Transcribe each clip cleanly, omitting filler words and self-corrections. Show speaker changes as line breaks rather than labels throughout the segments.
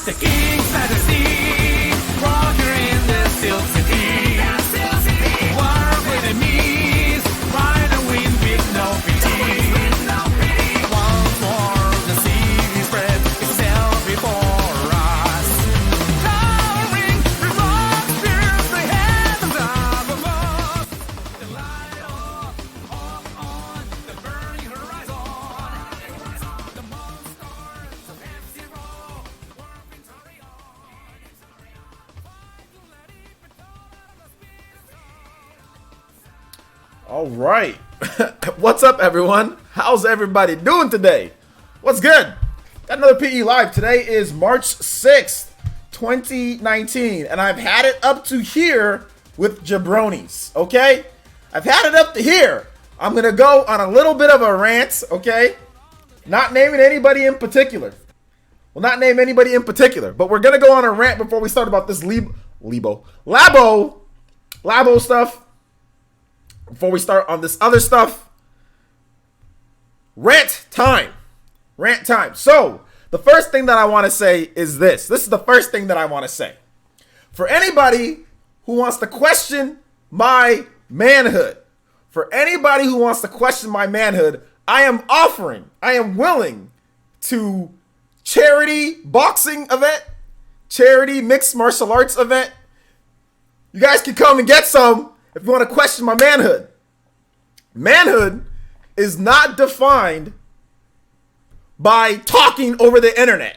The King's Majesty, rocker in the Steel City. War with enemies, ride the wind with no pity. Once more the sea spread itself before us. Towering revolves pierce the heavens above. The light on the burning horizon. The monsters of F-Zero were victorious.
All right. What's up, everyone? How's everybody doing today? What's good? Got another PE Live. Today is March 6th, 2019, and I've had it up to here with jabronis, okay? I've had it up to here. I'm going to go on a little bit of a rant, okay? Not naming anybody in particular. Well, not name anybody in particular, but we're going to go on a rant before we start about this LABO stuff. Before we start on this other stuff, rant time. So the first thing that I want to say is this. This is the first thing that I want to say. For anybody who wants to question my manhood, I am willing to charity boxing event, charity mixed martial arts event. You guys can come and get some. If you want to question my manhood, manhood is not defined by talking over the internet.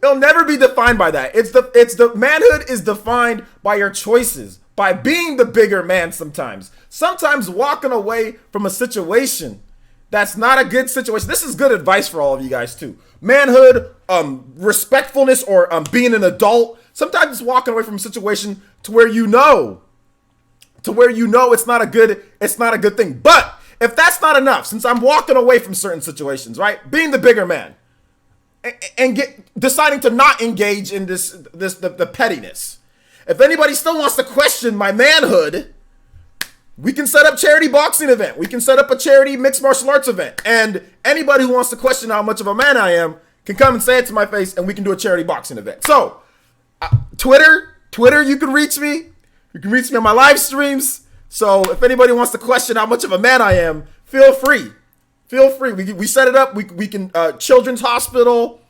It'll never be defined by that. It's the manhood is defined by your choices, by being the bigger man sometimes. Sometimes walking away from a situation that's not a good situation. This is good advice for all of you guys too. Manhood, respectfulness, or being an adult. Sometimes it's walking away from a situation to where you know it's not a good thing. But if that's not enough, since I'm walking away from certain situations, right? Being the bigger man and deciding to not engage in the pettiness. If anybody still wants to question my manhood, we can set up charity boxing event. We can set up a charity mixed martial arts event. And anybody who wants to question how much of a man I am can come and say it to my face, and we can do a charity boxing event. So, Twitter, you can reach me. You can reach me on my live streams. So if anybody wants to question how much of a man I am, feel free. We set it up. We can children's hospital,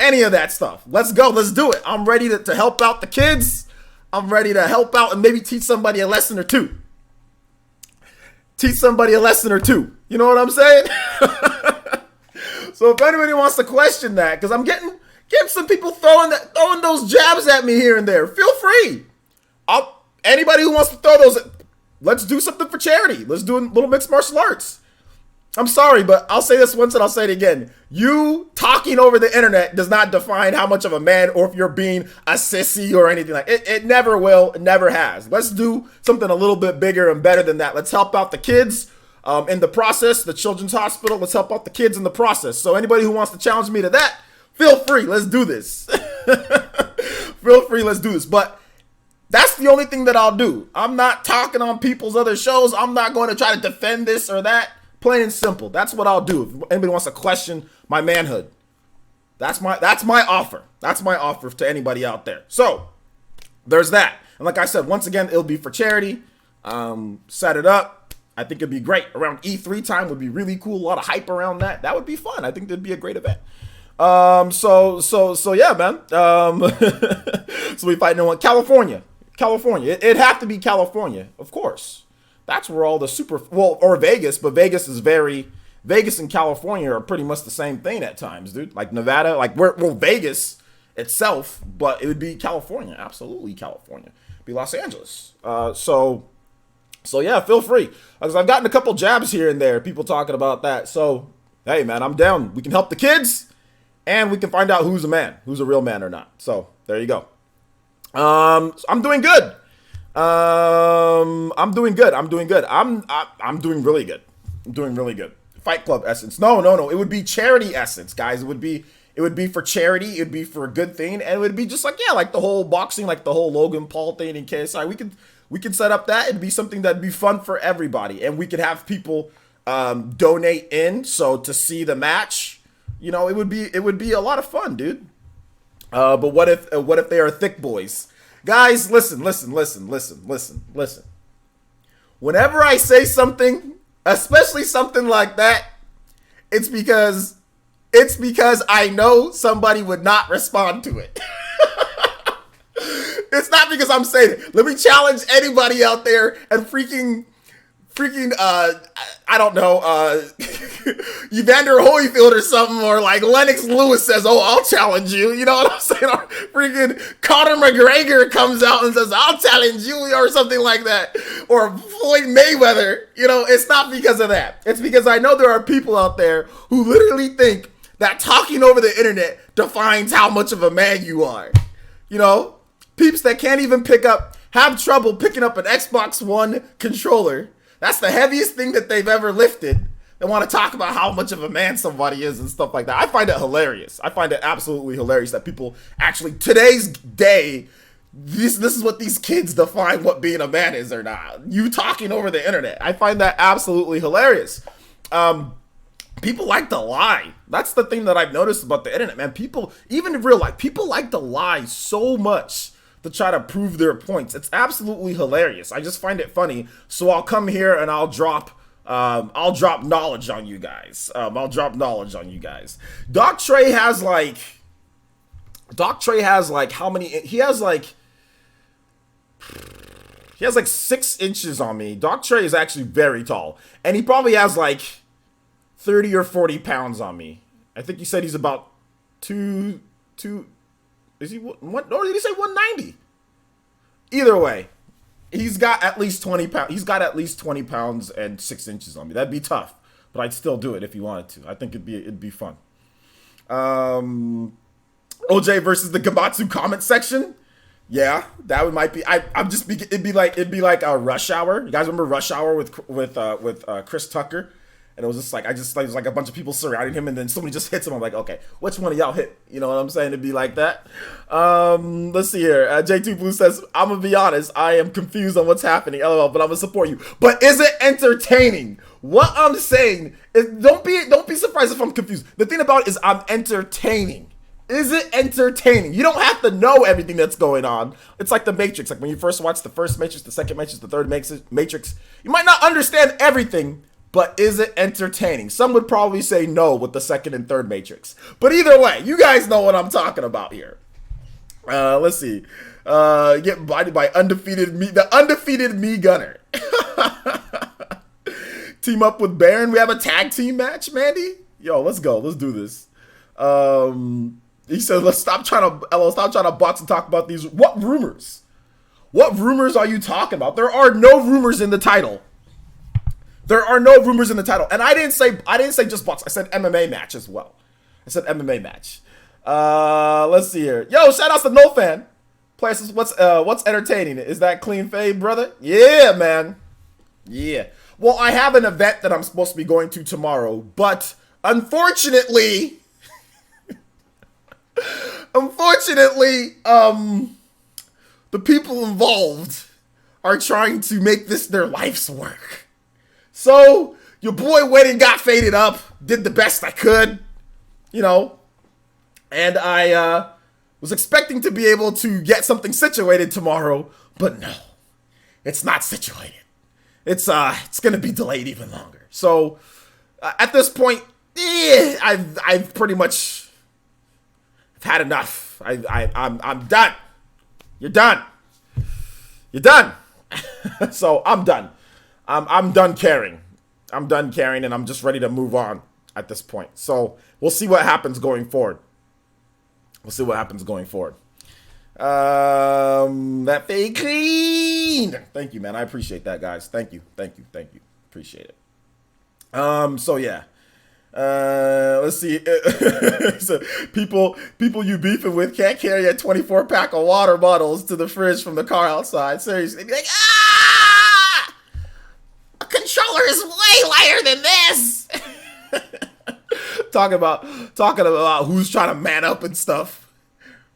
any of that stuff. Let's go. Let's do it. I'm ready to help out the kids. I'm ready to help out and maybe teach somebody a lesson or two. You know what I'm saying? So if anybody wants to question that, because I'm getting some people throwing those jabs at me here and there. Feel free. Anybody who wants to throw those, let's do something for charity. Let's do a little mixed martial arts. I'm sorry, but I'll say this once and I'll say it again. You talking over the internet does not define how much of a man or if you're being a sissy or anything like it. It never will. It never has. Let's do something a little bit bigger and better than that. Let's help out the kids in the process, the children's hospital. Let's help out the kids in the process. So anybody who wants to challenge me to that, feel free. Let's do this. But that's the only thing that I'll do. I'm not talking on people's other shows. I'm not going to try to defend this or that. Plain and simple. That's what I'll do. If anybody wants to question my manhood, that's my offer. That's my offer to anybody out there. So there's that. And like I said, once again, it'll be for charity. Set it up. I think it'd be great. Around E3 time would be really cool. A lot of hype around that. That would be fun. I think that'd be a great event. So yeah, man. So we fighting in California. It'd have to be California, of course. That's where all the or Vegas, but Vegas and California are pretty much the same thing at times, dude. Like Nevada, Vegas itself, but it would be California, absolutely California. It'd be Los Angeles. So yeah, feel free. Because I've gotten a couple jabs here and there, people talking about that. So, hey man, I'm down. We can help the kids and we can find out who's a real man or not. So there you go. I'm doing good. I'm doing really good. Fight Club essence. No. It would be charity essence, guys. It would be for charity. It would be for a good thing. And it would be just like the whole boxing, like the whole Logan Paul thing in KSI. We could set up that. It'd be something that'd be fun for everybody. And we could have people, donate in. So to see the match, You know, it would be a lot of fun, dude. But what if they are thick boys? Guys, listen. Whenever I say something, especially something like that, it's because I know somebody would not respond to it. It's not because I'm saying it. Let me challenge anybody out there and freaking I don't know, Evander Holyfield or something, or like Lennox Lewis says, "Oh, I'll challenge you." You know what I'm saying? Or freaking Conor McGregor comes out and says, "I'll challenge you," or something like that. Or Floyd Mayweather. You know, it's not because of that. It's because I know there are people out there who literally think that talking over the internet defines how much of a man you are. You know, peeps that can't even have trouble picking up an Xbox One controller. That's the heaviest thing that they've ever lifted. They want to talk about how much of a man somebody is and stuff like that. I find it hilarious. I find it absolutely hilarious that people actually, today's day, this is what these kids define what being a man is or not. You talking over the internet. I find that absolutely hilarious. People like to lie. That's the thing that I've noticed about the internet, man. People, even in real life, people like to lie so much to try to prove their points. It's absolutely hilarious. I just find it funny. So I'll come here and I'll drop knowledge on you guys. Doc Trey has like how many? He has like 6 inches on me. Doc Trey is actually very tall, and he probably has like 30 or 40 pounds on me. I think he said he's about two. Is he what? Or did he say 190? Either way, he's got at least 20 pounds. He's got at least 20 pounds and 6 inches on me. That'd be tough, but I'd still do it if you wanted to. I think it'd be fun. OJ versus the Gamatsu comment section. Yeah, might be. It'd be like a Rush Hour. You guys remember Rush Hour with Chris Tucker? And it was just like, it was like a bunch of people surrounding him, and then somebody just hits him. I'm like, okay, which one of y'all hit? You know what I'm saying? It'd be like that. Let's see here. J2 Blue says, I'm going to be honest. I am confused on what's happening. LOL, but I'm going to support you. But is it entertaining? What I'm saying is, don't be surprised if I'm confused. The thing about it is I'm entertaining. Is it entertaining? You don't have to know everything that's going on. It's like the Matrix. Like when you first watch the first Matrix, the second Matrix, the third Matrix, you might not understand everything. But is it entertaining? Some would probably say no with the second and third Matrix. But either way, you guys know what I'm talking about here. Let's see. Get bodied by the undefeated me gunner. Team up with Baron. We have a tag team match, Mandy. Yo, let's go. Let's do this. He says, let's stop trying to box and talk about these. What rumors? What rumors are you talking about? There are no rumors in the title. There are no rumors in the title. And I didn't say just box. I said MMA match as well. I said MMA match. Let's see here. Yo, shout out to No Fan. Places, what's entertaining? Is that clean fade, brother? Yeah, man. Yeah. Well, I have an event that I'm supposed to be going to tomorrow, but unfortunately, the people involved are trying to make this their life's work. So, your boy went and got faded up, did the best I could, you know, and I was expecting to be able to get something situated tomorrow, but no, it's not situated. It's going to be delayed even longer. So, at this point, I've pretty much had enough. I'm done. You're done. You're done. So, I'm done. I'm done caring. I'm done caring, and I'm just ready to move on at this point. So we'll see what happens going forward. That fade clean. Thank you, man. I appreciate that, guys. Thank you. Appreciate it. So yeah. Let's see. So people you beefing with can't carry a 24-pack of water bottles to the fridge from the car outside. Seriously, they'd be like, controller is way lighter than this. talking about who's trying to man up and stuff.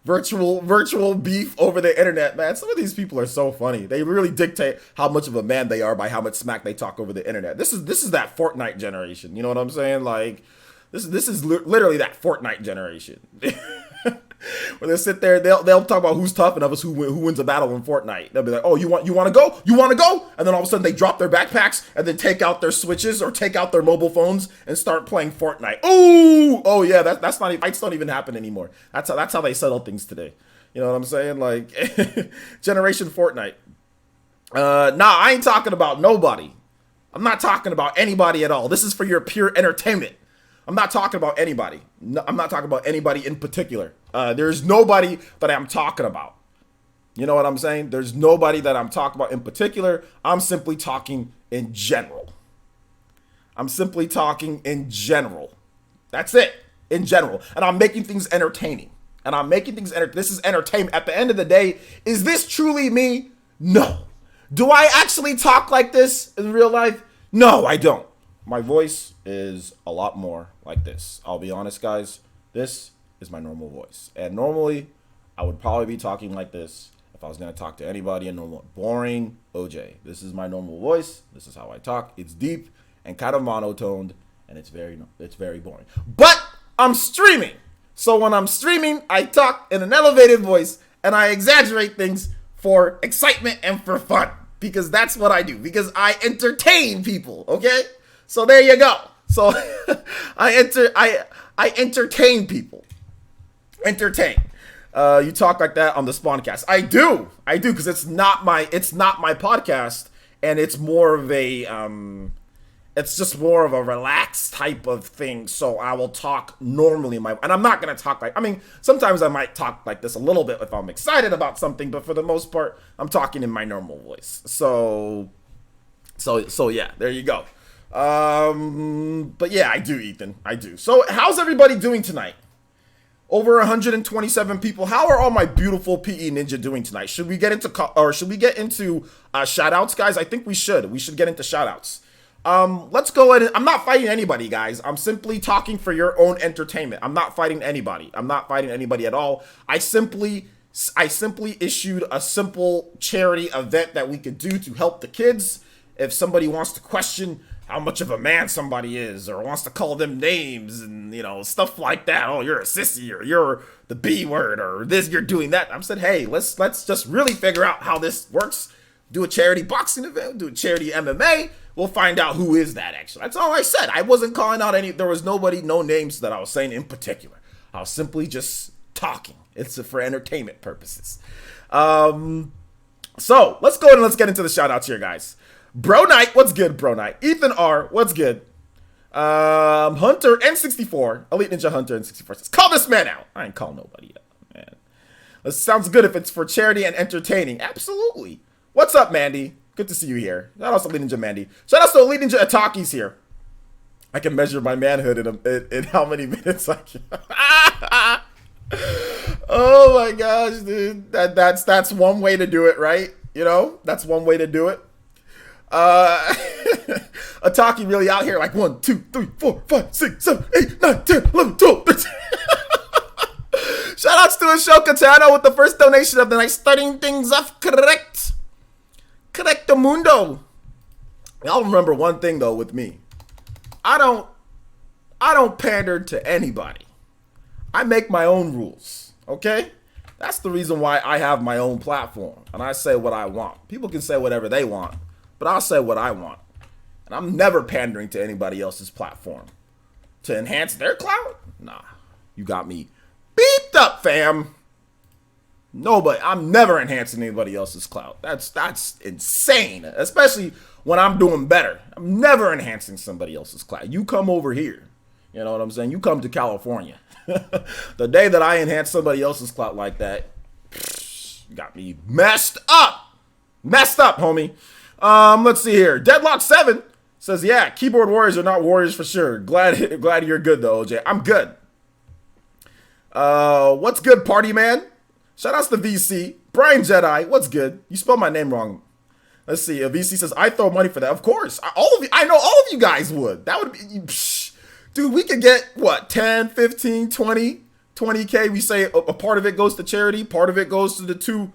Virtual beef over the internet, man. Some of these people are so funny. They really dictate how much of a man they are by how much smack they talk over the internet. This is that Fortnite generation. You know what I'm saying? Like, This is literally that Fortnite generation. When they sit there, they'll talk about who's tough enough, who wins a battle in Fortnite. They'll be like, "Oh, you want to go? You want to go?" And then all of a sudden they drop their backpacks and then take out their Switches or take out their mobile phones and start playing Fortnite. Ooh, oh yeah, that's not even, fights don't even happen anymore. That's how they settle things today. You know what I'm saying? Like Generation Fortnite. Nah, I ain't talking about nobody. I'm not talking about anybody at all. This is for your pure entertainment. I'm not talking about anybody. No, I'm not talking about anybody in particular. There's nobody that I'm talking about. You know what I'm saying? There's nobody that I'm talking about in particular. I'm simply talking in general. I'm simply talking in general. That's it. In general. And I'm making things entertaining. This is entertainment. At the end of the day, is this truly me? No. Do I actually talk like this in real life? No, I don't. My voice is a lot more like this. I'll be honest, guys. This is my normal voice. And normally, I would probably be talking like this if I was going to talk to anybody in normal. Boring OJ. This is my normal voice. This is how I talk. It's deep and kind of monotoned, and it's very boring. But I'm streaming. So when I'm streaming, I talk in an elevated voice, and I exaggerate things for excitement and for fun. Because that's what I do. Because I entertain people, okay? So there you go. So I entertain people. Entertain. You talk like that on the Spawncast. I do, because it's not my podcast, and it's more of a it's just more of a relaxed type of thing. So I will talk normally and I'm not gonna talk like, I mean, sometimes I might talk like this a little bit if I'm excited about something, but for the most part, I'm talking in my normal voice. So yeah, there you go. But yeah, I do, Ethan. I do. So how's everybody doing tonight? Over 127 people. How are all my beautiful PE Ninja doing tonight? Should we get into shout outs, guys? I think we should. We should get into shout outs. Let's go ahead. I'm not fighting anybody, guys. I'm simply talking for your own entertainment. I'm not fighting anybody. I'm not fighting anybody at all. I simply issued a simple charity event that we could do to help the kids. If somebody wants to question how much of a man somebody is, or wants to call them names and, you know, stuff like that. Oh, you're a sissy, or you're the B word, or this, you're doing that. I said, hey, let's just really figure out how this works. Do a charity boxing event, do a charity MMA. We'll find out who is that, actually. That's all I said. I wasn't calling out there was nobody, no names that I was saying in particular. I was simply just talking. It's for entertainment purposes. So let's go ahead and let's get into the shout outs here, guys. Bro Knight, what's good, Bro Knight? Ethan R, what's good? Hunter N64, Elite Ninja Hunter N64 says, call this man out. I ain't calling nobody out, man. This sounds good if it's for charity and entertaining. Absolutely. What's up, Mandy? Good to see you here. Shout out to Elite Ninja Mandy. Shout out to Elite Ninja Ataki's here. I can measure my manhood in how many minutes I can. Oh my gosh, dude. That's one way to do it, right? You know, that's one way to do it. Ataki really out here like 1, 2, 3, 4, 5, 6, 7, 8, 9, 10, 11, 12, 13. Shout outs to Ashoka Tano with the first donation of the night, starting things off correct. Correcto mundo. Y'all remember one thing though with me. I don't pander to anybody. I make my own rules, okay? That's the reason why I have my own platform and I say what I want. People can say whatever they want, but I'll say what I want. And I'm never pandering to anybody else's platform to enhance their clout. Nah, you got me beeped up, fam. Nobody. I'm never enhancing anybody else's clout. That's insane, especially when I'm doing better. I'm never enhancing somebody else's clout. You come over here. You know what I'm saying? You come to California. The day that I enhance somebody else's clout like that, got me messed up. Messed up, homie. Let's see here. Deadlock 7 says, yeah, keyboard warriors are not warriors for sure. Glad you're good though, OJ. I'm good. What's good, party man? Shout outs to VC. Brian Jedi, what's good? You spelled my name wrong. Let's see. VC says, I throw money for that. Of course. I know all of you guys would. That would be, dude, we could get, what, 10, 15, 20, 20K. We say a part of it goes to charity. Part of it goes to the two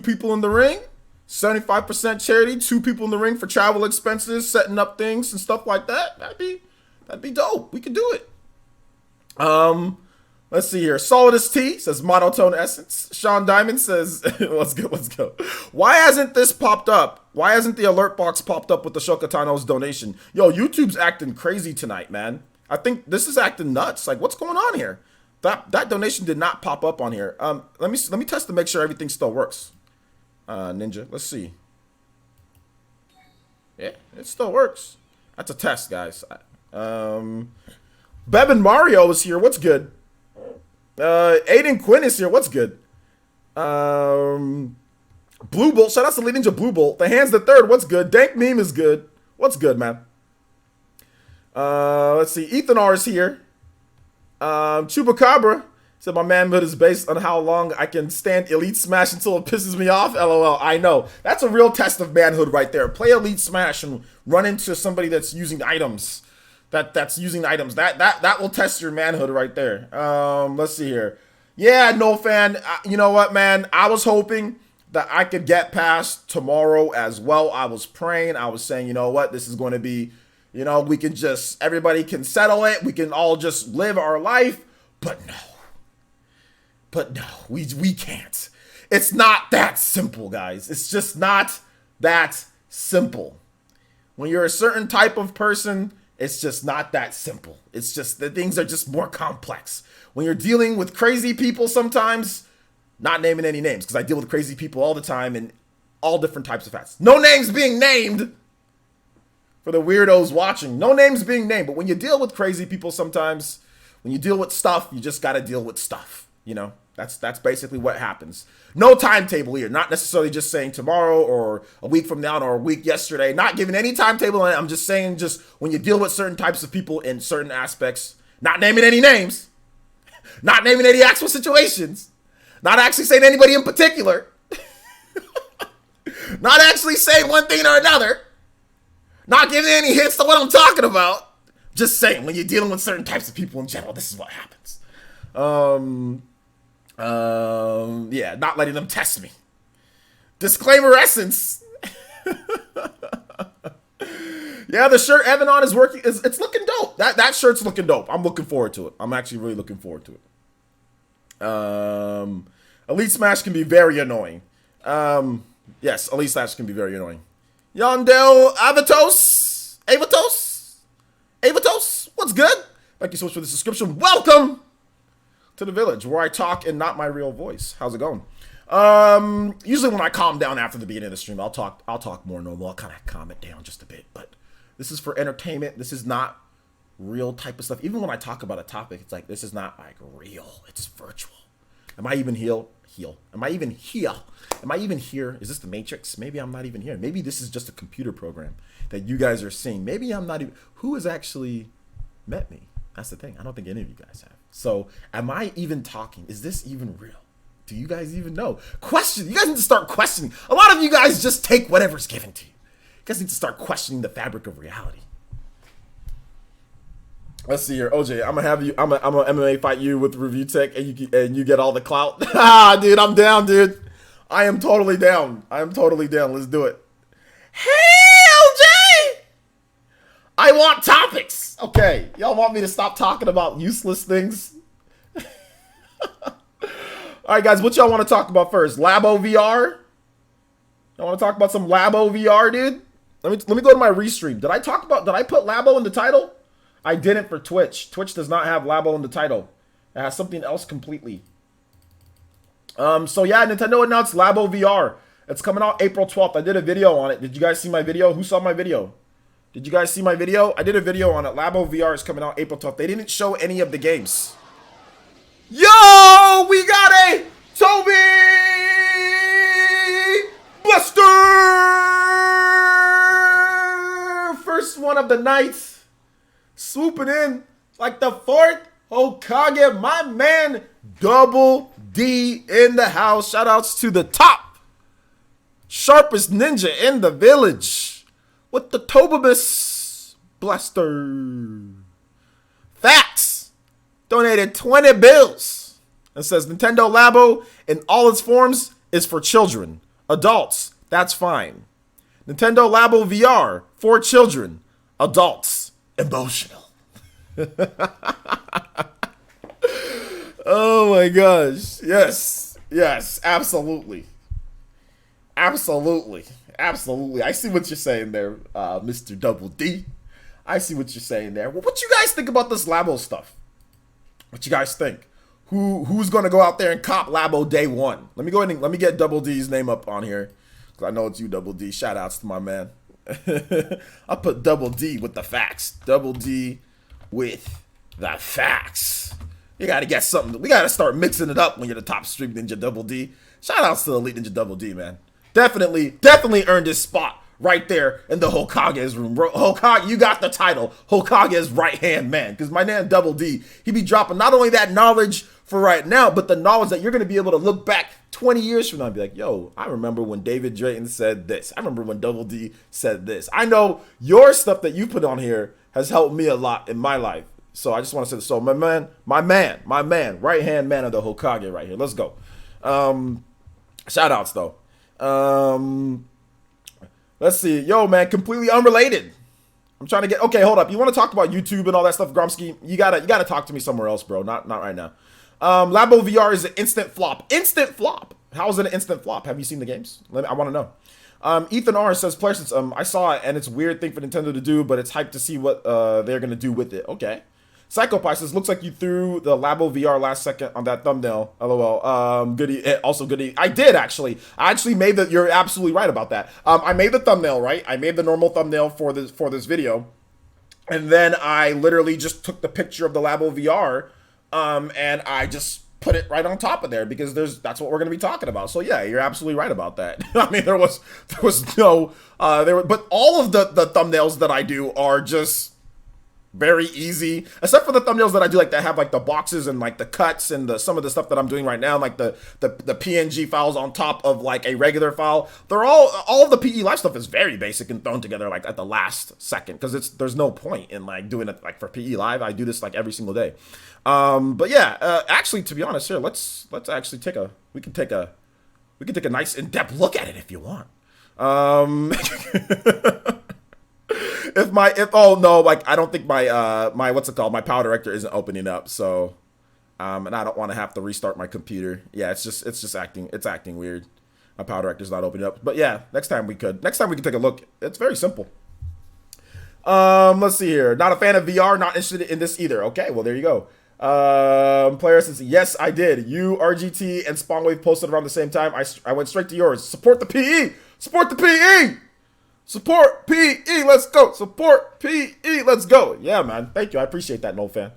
people in the ring. 75% charity. 2 people in the ring for travel expenses, setting up things and stuff like that. That'd be dope. We could do it. Let's see here. Solidus T says monotone essence. Sean Diamond says, let's go, let's go. Why hasn't this popped up? Why hasn't the alert box popped up with the Shokatano's donation? Yo, YouTube's acting crazy tonight, man. I think this is acting nuts. Like, what's going on here? That donation did not pop up on here. Let me test to make sure everything still works. Ninja, let's see. Yeah, it still works. That's a test, guys. Bevan Mario is here. What's good? Aiden Quinn is here. What's good? Blue Bolt. Shout out to Ninja Blue Bolt. The Hands the Third. What's good? Dank Meme is good. What's good, man? Let's see. Ethan R is here. Chupacabra said my manhood is based on how long I can stand Elite Smash until it pisses me off. LOL. I know. That's a real test of manhood right there. Play Elite Smash and run into somebody that's using items. That's using items. That will test your manhood right there. Let's see here. Yeah, no fan. You know what, man? I was hoping that I could get past tomorrow as well. I was praying. I was saying, you know what? This is going to be, you know, we can just, everybody can settle it. We can all just live our life. But no. But no, we can't. It's not that simple, guys. It's just not that simple. When you're a certain type of person, it's just not that simple. It's just that things are just more complex. When you're dealing with crazy people sometimes, not naming any names, because I deal with crazy people all the time in all different types of hats. No names being named for the weirdos watching. No names being named. But when you deal with crazy people sometimes, when you deal with stuff, you just got to deal with stuff. You know, that's basically what happens. No timetable here. Not necessarily just saying tomorrow or a week from now or a week yesterday. Not giving any timetable on it. I'm just saying just when you deal with certain types of people in certain aspects, not naming any names, not naming any actual situations, not actually saying anybody in particular, not actually saying one thing or another, not giving any hints to what I'm talking about. Just saying when you're dealing with certain types of people in general, this is what happens. Yeah, not letting them test me. Disclaimer essence. Yeah, the shirt Evan on is working. It's looking dope. That shirt's looking dope. I'm looking forward to it. I'm actually really looking forward to it. Elite Smash can be very annoying. Yes, Elite Smash can be very annoying. Yondel Avatos, what's good? Thank you so much for the subscription. Welcome to the village where I talk in not my real voice. How's it going? Usually when I calm down after the beginning of the stream, I'll talk more normal. I'll kind of calm it down just a bit. But this is for entertainment. This is not real type of stuff. Even when I talk about a topic, it's like this is not like real. It's virtual. Am I even heal? Am I even here? Am I even here? Is this the Matrix? Maybe I'm not even here. Maybe this is just a computer program that you guys are seeing. Maybe I'm not even. Who has actually met me? That's the thing. I don't think any of you guys have. So am I even talking? Is this even real? Do you guys even know? Question. You guys need to start questioning. A lot of you guys just take whatever's given to you. You guys need to start questioning the fabric of reality. Let's see here, OJ. I'm gonna MMA fight you with review tech, and you get all the clout. Dude, I'm down, dude. I am totally down. Let's do it. Hey, OJ. I want topics. Okay, y'all want me to stop talking about useless things? All right, guys. What y'all want to talk about first? LABO VR. Y'all want to talk about some LABO VR, dude? Let me go to my restream. Did I put LABO in the title? I didn't for Twitch. Twitch does not have LABO in the title. It has something else completely. So yeah, Nintendo announced LABO VR. It's coming out April 12th. I did a video on it. Did you guys see my video? Who saw my video? Did you guys see my video? I did a video on it. LABO VR is coming out April 12th. They didn't show any of the games. Yo, we got a Toby Buster! First one of the night. Swooping in like the fourth Hokage. My man, Double D in the house. Shout outs to the top sharpest ninja in the village with the Tobibus Blaster. Facts. Donated 20 bills and says Nintendo LABO in all its forms is for children. Adults, that's fine. Nintendo LABO VR for children. Adults, emotional. Oh my gosh. Yes. Yes. Absolutely. Absolutely. Absolutely. I see what you're saying there, Mr. Double D. I see what you're saying there. Well, what you guys think about this LABO stuff? What you guys think? Who's gonna go out there and cop LABO day one? Let me go ahead and let me get Double D's name up on here, because I know it's you, Double D. Shout outs to my man. I'll put Double D with the facts. Double D with the facts. You gotta get something. We gotta start mixing it up when you're the top stream ninja, Double D. Shout outs to Elite Ninja Double D, man. Definitely earned his spot right there in the Hokage's room. Bro, Hokage, you got the title, Hokage's right-hand man. Because my man Double D, he be dropping not only that knowledge for right now, but the knowledge that you're going to be able to look back 20 years from now and be like, yo, I remember when David Drayton said this. I remember when Double D said this. I know your stuff that you put on here has helped me a lot in my life. So I just want to say this. So my man, right-hand man of the Hokage right here. Let's go. Shout outs though. Let's see. Yo, man, completely unrelated. I'm trying to get... Okay, hold up. You want to talk about YouTube and all that stuff, Gromsky? You gotta talk to me somewhere else, bro. Not right now. LABO VR is an instant flop. Instant flop? How is it an instant flop? Have you seen the games? I want to know. Ethan R says, Players, I saw it, and it's a weird thing for Nintendo to do, but it's hyped to see what they're going to do with it. Okay. Psychopath says, looks like you threw the LABO VR last second on that thumbnail. LOL. Goody. Also goody. I did, actually. I actually made the... You're absolutely right about that. I made the thumbnail, right? I made the normal thumbnail for this video. And then I literally just took the picture of the LABO VR, and I just put it right on top of there because that's what we're going to be talking about. So yeah, you're absolutely right about that. I mean, there was no... but all of the thumbnails that I do are just... very easy, except for the thumbnails that I do like that have like the boxes and like the cuts and some of the stuff that I'm doing right now, like the PNG files on top of like a regular file. They're all of the PE Live stuff is very basic and thrown together like at the last second because there's no point in like doing it like for PE Live. I do this like every single day. But yeah, actually, to be honest, here let's actually we can take a nice in-depth look at it if you want. I don't think my what's it called, my power director isn't opening up, so and I don't want to have to restart my computer. Yeah, it's acting weird. My power director's not opening up. But yeah, next time we can take a look. It's very simple. Let's see here. Not a fan of VR, not interested in this either. Okay, well there you go. Player says, yes, I did. You, RGT, and Spawnwave posted around the same time. I went straight to yours. Support the PE! Support the PE! Support PE, let's go. Support PE, let's go. Yeah, man. Thank you. I appreciate that, no fan.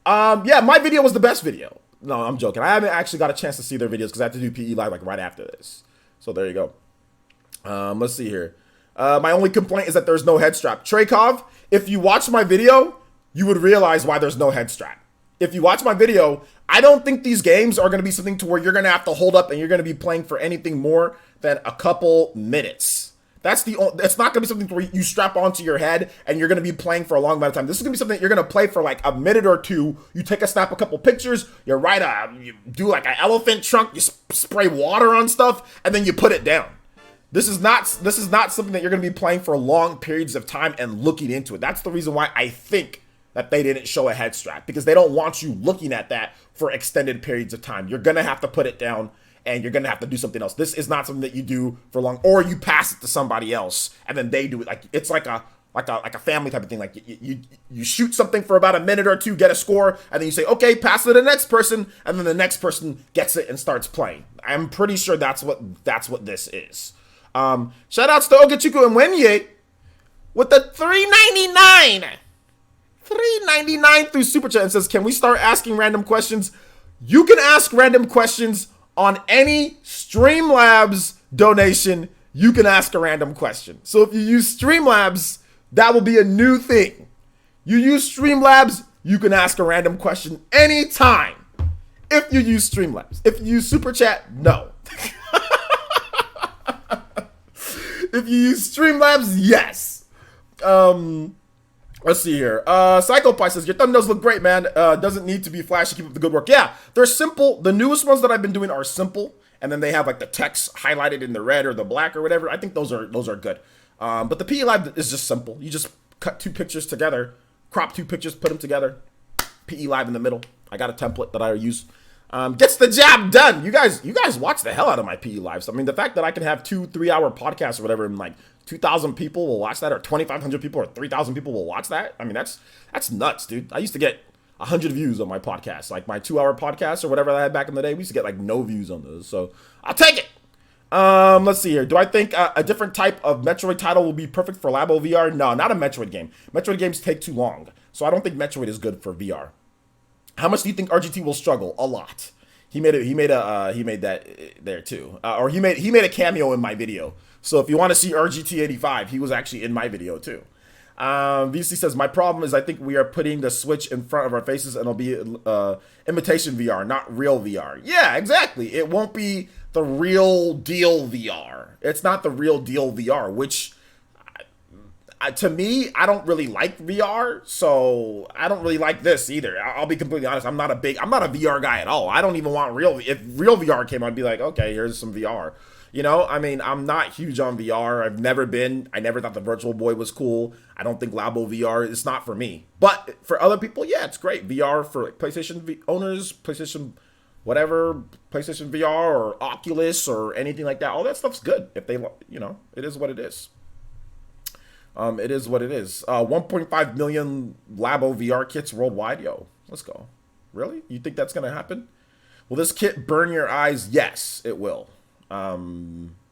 Yeah, my video was the best video. No, I'm joking. I haven't actually got a chance to see their videos because I have to do PE Live like right after this. So there you go. Let's see here. My only complaint is that there's no head strap. Traykov, if you watch my video, you would realize why there's no head strap. If you watch my video, I don't think these games are going to be something to where you're going to have to hold up and you're going to be playing for anything more than a couple minutes. It's not going to be something where you strap onto your head and you're going to be playing for a long amount of time. This is going to be something that you're going to play for like a minute or two. You snap a couple pictures, you do like an elephant trunk, you spray water on stuff, and then you put it down. This is not something that you're going to be playing for long periods of time and looking into it. That's the reason why I think that they didn't show a head strap, because they don't want you looking at that for extended periods of time. You're going to have to put it down and you're going to have to do something else. This is not something that you do for long, or you pass it to somebody else and then they do it. Like it's like a family type of thing. Like you shoot something for about a minute or two, get a score, and then you say, okay, pass it to the next person, and then the next person gets it and starts playing. I'm pretty sure that's what this is. Shout outs to Ogechuku and Wenye with the $3.99 through Super Chat and says, can we start asking random questions? You can ask random questions on any Streamlabs donation. You can ask a random question. So if you use Streamlabs, that will be a new thing. You use Streamlabs, you can ask a random question anytime. If you use Streamlabs. If you use Super Chat, no. If you use Streamlabs, yes. Let's see here. Psychopath says, your thumbnails look great, man. Doesn't need to be flashy. Keep up the good work. Yeah, they're simple. The newest ones that I've been doing are simple. And then they have like the text highlighted in the red or the black or whatever. I think those are good. But the PE Live is just simple. You just cut two pictures together, crop two pictures, put them together. PE Live in the middle. I got a template that I use. Gets the job done. You guys watch the hell out of my PE lives. I mean, the fact that I can have 2-3 hour podcasts or whatever, and like 2,000 people will watch that, or 2,500 people, or 3,000 people will watch that. I mean, that's nuts, dude. I used to get 100 views on my podcast, like my 2 hour podcast or whatever I had back in the day. We used to get like no views on those, so I'll take it. Let's see here. Do I think a different type of Metroid title will be perfect for LABO VR? No, not a Metroid game. Metroid games take too long, so I don't think Metroid is good for VR. How much do you think RGT will struggle? A lot. He made that there too, or he made a cameo in my video. So if you want to see RGT85, he was actually in my video too. VC says, my problem is I think we are putting the Switch in front of our faces and it'll be imitation VR, not real VR. Yeah, exactly. It won't be the real deal VR. It's not the real deal VR, which to me, I don't really like VR, so I don't really like this either. I'll be completely honest. I'm not a VR guy at all. I don't even want if real VR came, I'd be like, okay, here's some VR. You know, I mean, I'm not huge on VR. I've never been. I never thought the Virtual Boy was cool. I don't think LABO VR is not for me. But for other people, yeah, it's great. VR for PlayStation owners, PlayStation whatever, PlayStation VR or Oculus or anything like that. All that stuff's good if they, you know, it is what it is. It is what it is. 1.5 million LABO VR kits worldwide. Yo, let's go. Really? You think that's going to happen? Will this kit burn your eyes? Yes, it will.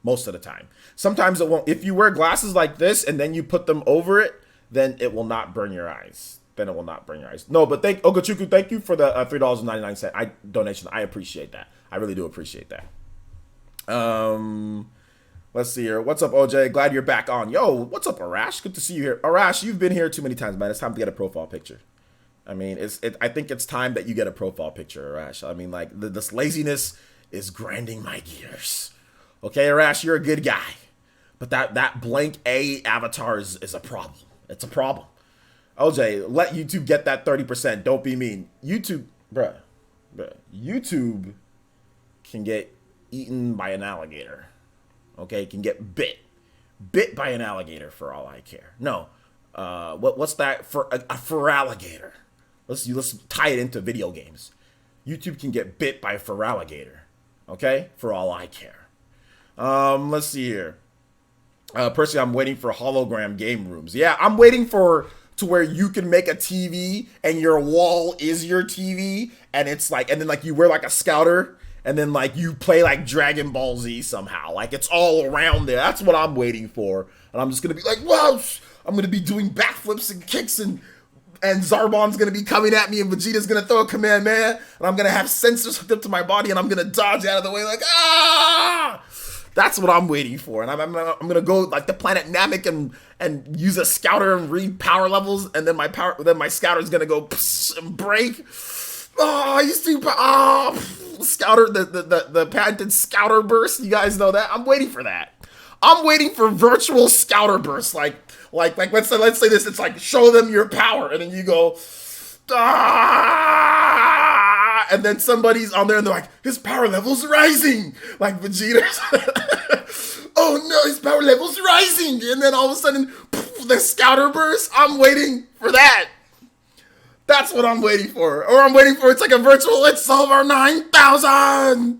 Most of the time. Sometimes it won't. If you wear glasses like this and then you put them over it, then it will not burn your eyes. Then it will not burn your eyes. No, but thank Ogachuku, thank you for the $3.99 donation. I appreciate that. I really do appreciate that. Let's see here. What's up, OJ? Glad you're back on. Yo, what's up, Arash? Good to see you here. Arash, you've been here too many times, man. It's time to get a profile picture. I mean, I think it's time that you get a profile picture, Arash. I mean, like, this laziness is grinding my gears. Okay, Arash, you're a good guy. But that blank A avatar is a problem. It's a problem. OJ, let YouTube get that 30%. Don't be mean. YouTube can get eaten by an alligator. Okay, can get bit by an alligator for all I care. No, what's that for a alligator? Let's tie it into video games. YouTube can get bit by a alligator. Okay, for all I care. Let's see here. Personally, I'm waiting for hologram game rooms. Yeah, I'm waiting to where you can make a TV and your wall is your TV, and it's like, and then like you wear like a scouter. And then, like, you play, like, Dragon Ball Z somehow. Like, it's all around there. That's what I'm waiting for. And I'm just going to be like, wow, I'm going to be doing backflips and kicks. And Zarbon's going to be coming at me. And Vegeta's going to throw a command, man. And I'm going to have sensors hooked up to my body. And I'm going to dodge out of the way like, ah! That's what I'm waiting for. And I'm going to go, like, the planet Namek and use a scouter and read power levels. And then my scouter's going to go and break. Oh, I used to Scouter, the patented Scouter burst. You guys know that. I'm waiting for that. I'm waiting for virtual Scouter bursts. Like let's say this. It's like show them your power, and then you go, and then somebody's on there and they're like, his power level's rising. Like Vegeta's. Oh no, his power level's rising, and then all of a sudden, the Scouter burst. I'm waiting for that. That's what I'm waiting for. Or I'm waiting for, it's like a virtual, it's over 9,000.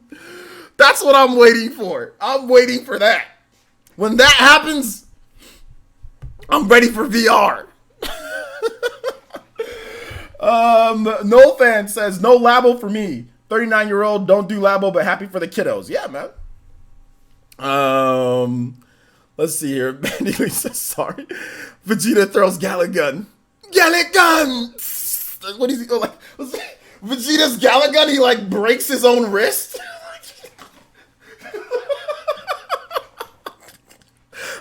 That's what I'm waiting for. I'm waiting for that. When that happens, I'm ready for VR. No fan says, no LABO for me. 39-year-old, don't do LABO, but happy for the kiddos. Yeah, man. Let's see here. Benny says, sorry. Vegeta throws Gallic Gun. Gallic Gun! What is he like? Vegeta's Gallic Gun? He like breaks his own wrist.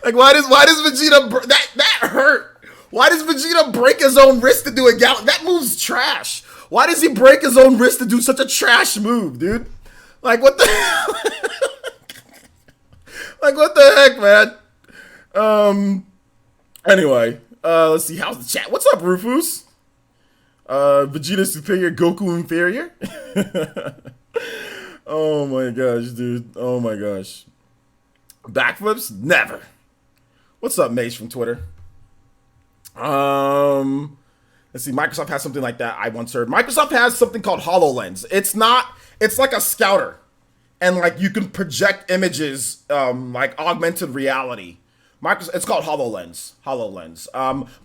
Like why does Vegeta that hurt? Why does Vegeta break his own wrist to do a Gallic? That move's trash. Why does he break his own wrist to do such a trash move, dude? Like what the hell? Like what the heck, man? Anyway, let's see. How's the chat? What's up, Rufus? Vegeta superior, Goku inferior. Oh my gosh, dude. Oh my gosh. Backflips? Never. What's up, Mace from Twitter? Let's see. Microsoft has something like that. I once heard. Microsoft has something called HoloLens. It's not It's like a scouter, and like you can project images, like augmented reality. Microsoft, it's called HoloLens. HoloLens.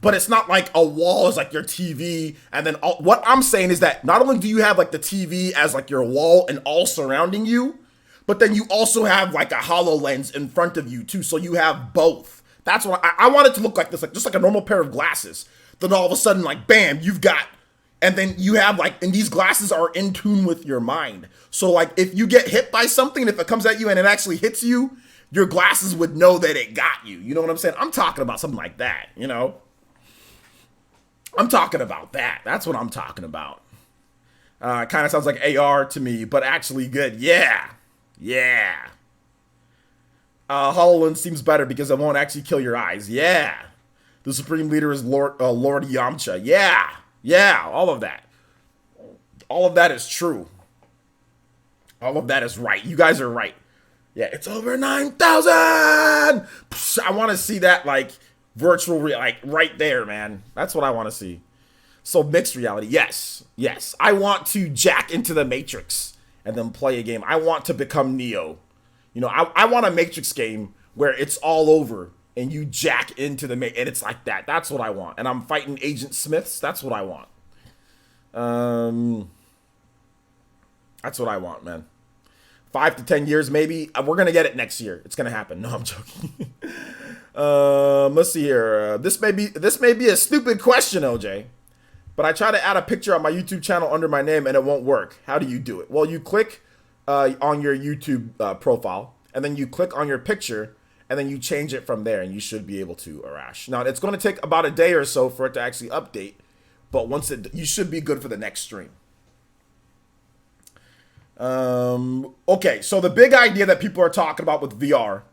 But it's not like a wall is like your TV, and then what I'm saying is that not only do you have like the TV as like your wall and all surrounding you, but then you also have like a HoloLens in front of you too, so you have both. That's what I want it to look like this, like just like a normal pair of glasses. Then all of a sudden, like bam, you've got, and then you have like, and these glasses are in tune with your mind. So like if you get hit by something, if it comes at you and it actually hits you, your glasses would know that it got you. You know what I'm saying? I'm talking about something like that, you know? I'm talking about that. That's what I'm talking about. It kind of sounds like AR to me, but actually good. Yeah. Yeah. HoloLens seems better because it won't actually kill your eyes. Yeah. The Supreme Leader is Lord Yamcha. Yeah. Yeah. All of that. All of that is true. All of that is right. You guys are right. Yeah, it's over 9,000. I want to see that like virtual, like right there, man. That's what I want to see. So mixed reality, yes, yes. I want to jack into the Matrix and then play a game. I want to become Neo. You know, I want a Matrix game where it's all over and you jack into the and it's like that. That's what I want. And I'm fighting Agent Smiths. That's what I want. That's what I want, man. 5 to 10 years, maybe. We're gonna get it next year. It's gonna happen. No, I'm joking. Let's see here. This may be a stupid question, OJ, but I try to add a picture on my YouTube channel under my name and it won't work. How do you do it? Well, you click on your YouTube profile, and then you click on your picture, and then you change it from there, and you should be able to, Arash. Now, it's going to take about a day or so for it to actually update, but once you should be good for the next stream. Okay, so the big idea that people are talking about with VR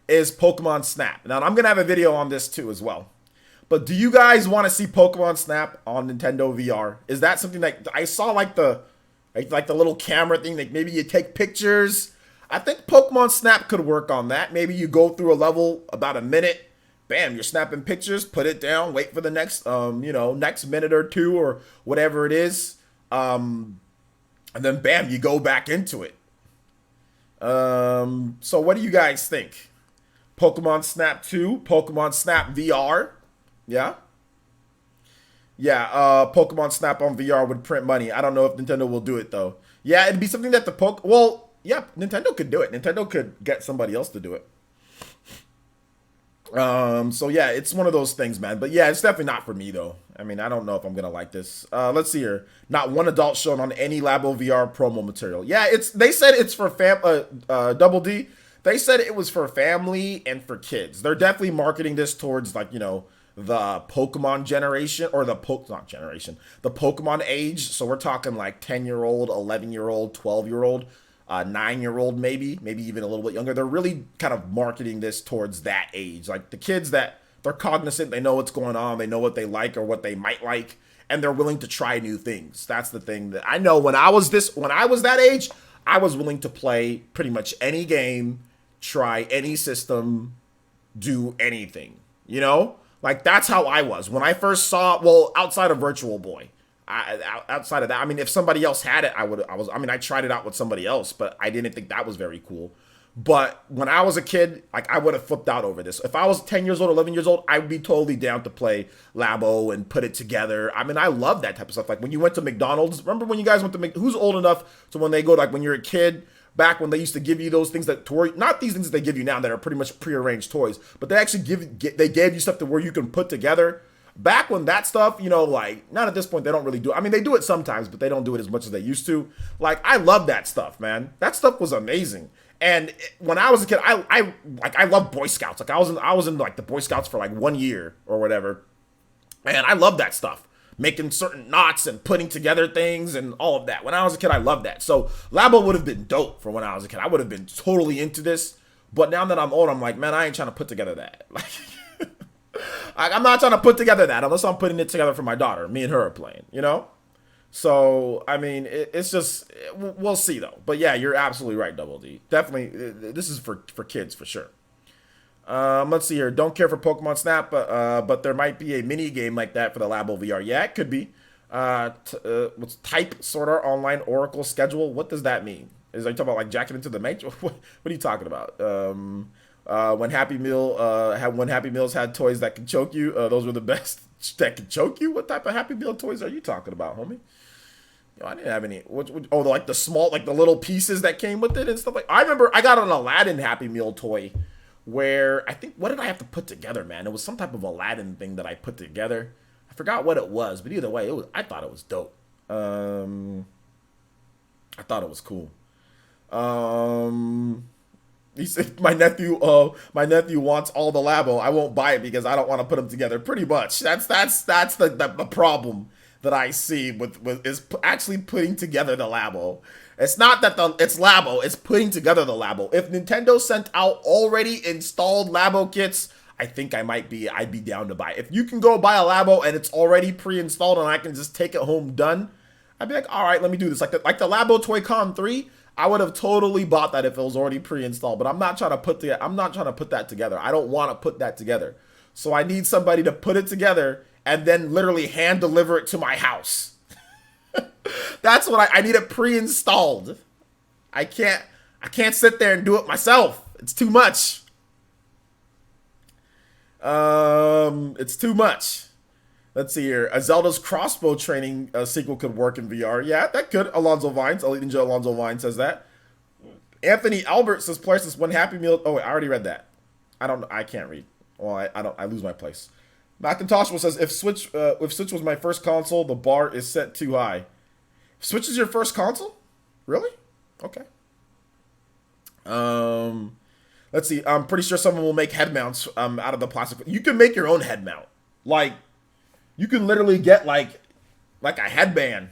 is Pokemon Snap. Now, I'm going to have a video on this too as well. But do you guys want to see Pokemon Snap on Nintendo VR? Is that something that I saw like the little camera thing, like maybe you take pictures? I think Pokemon Snap could work on that. Maybe you go through a level about a minute, bam, you're snapping pictures, put it down, wait for the next next minute or two or whatever it is. And then bam, you go back into it. So what do you guys think? Pokemon Snap 2, Pokemon Snap VR. Yeah? Yeah, Pokemon Snap on VR would print money. I don't know if Nintendo will do it, though. Yeah, it'd be something that Nintendo could do it. Nintendo could get somebody else to do it. So yeah, it's one of those things, man. But yeah, it's definitely not for me, though. I mean, I don't know if I'm gonna like this. Let's see here. Not one adult shown on any LABO VR promo material. Yeah, they said it's for Double D. They said it was for family and for kids. They're definitely marketing this towards the Pokemon generation, or the Pokemon age. So we're talking like 10-year-old, 11-year-old, 12-year-old, 9-year-old, maybe even a little bit younger. They're really kind of marketing this towards that age, like the kids that they're cognizant, they know what's going on, they know what they like or what they might like, and they're willing to try new things. That's the thing that I know. When I was that age, I was willing to play pretty much any game, try any system, do anything, Like, that's how I was. When I first saw, outside of Virtual Boy, outside of that, I mean, if somebody else had it, I tried it out with somebody else, but I didn't think that was very cool. But when I was a kid, like, I would have flipped out over this. If I was 10 years old, 11 years old, I would be totally down to play LABO and put it together. I mean, I love that type of stuff. Like, when you went to McDonald's, remember when you guys went to who's old enough to when they go, like, when you're a kid, back when they used to give you those things not these things that they give you now that are pretty much prearranged toys, but they actually they gave you stuff to where you can put together. Back when that stuff, like, not at this point, they don't really do it. I mean, they do it sometimes, but they don't do it as much as they used to. Like, I love that stuff, man. That stuff was amazing. And when I was a kid, I love Boy Scouts. Like, I was in like the Boy Scouts for like 1 year or whatever. And I love that stuff. Making certain knots and putting together things and all of that. When I was a kid, I loved that. So LABO would have been dope for when I was a kid. I would have been totally into this. But now that I'm old, I'm like, man, I ain't trying to put together that. Like, I'm not trying to put together that unless I'm putting it together for my daughter. Me and her are playing, So, I mean, it's just, we'll see, though. But, yeah, you're absolutely right, Double D. Definitely, this is for kids, for sure. Let's see here. Don't care for Pokemon Snap, but there might be a mini game like that for the LABO VR. Yeah, it could be. What's type sorter online Oracle schedule? What does that mean? Are you talking about like jacking into the matrix? What are you talking about? When when Happy Meals had toys that could choke you, those were the best that could choke you. What type of Happy Meal toys are you talking about, homie? Yo, I didn't have any. Like the small, like the little pieces that came with it and stuff like. I remember I got an Aladdin Happy Meal toy, where I think what did I have to put together, man? It was some type of Aladdin thing that I put together. I forgot what it was, but either way, I thought it was dope. I thought it was cool. He said my nephew wants all the Labo. I won't buy it because I don't want to put them together. Pretty much. That's the problem that I see with is actually putting together the Labo. It's not that it's Labo, it's putting together the Labo. If Nintendo sent out already installed Labo kits, I think I'd be down to buy it. If you can go buy a Labo and it's already pre-installed and I can just take it home done, I'd be like, all right, let me do this. Like the Labo Toy-Con 3, I would have totally bought that if it was already pre-installed, but I'm not trying to put that together. I don't want to put that together. So I need somebody to put it together and then literally hand deliver it to my house. That's what I need it pre-installed. I can't sit there and do it myself. It's too much. It's too much. Let's see here. A Zelda's crossbow training sequel could work in VR. Yeah, that could. Alonzo Vines, Elite Ninja Alonzo Vines says that. Anthony Albert says players this one Happy Meal. Oh, wait, I already read that. I can't read. Well, I lose my place. Macintosh says if Switch was my first console, the bar is set too high. Switch is your first console? Really? Okay. Let's see. I'm pretty sure someone will make head mounts out of the plastic. You can make your own head mount. Like, you can literally get like a headband.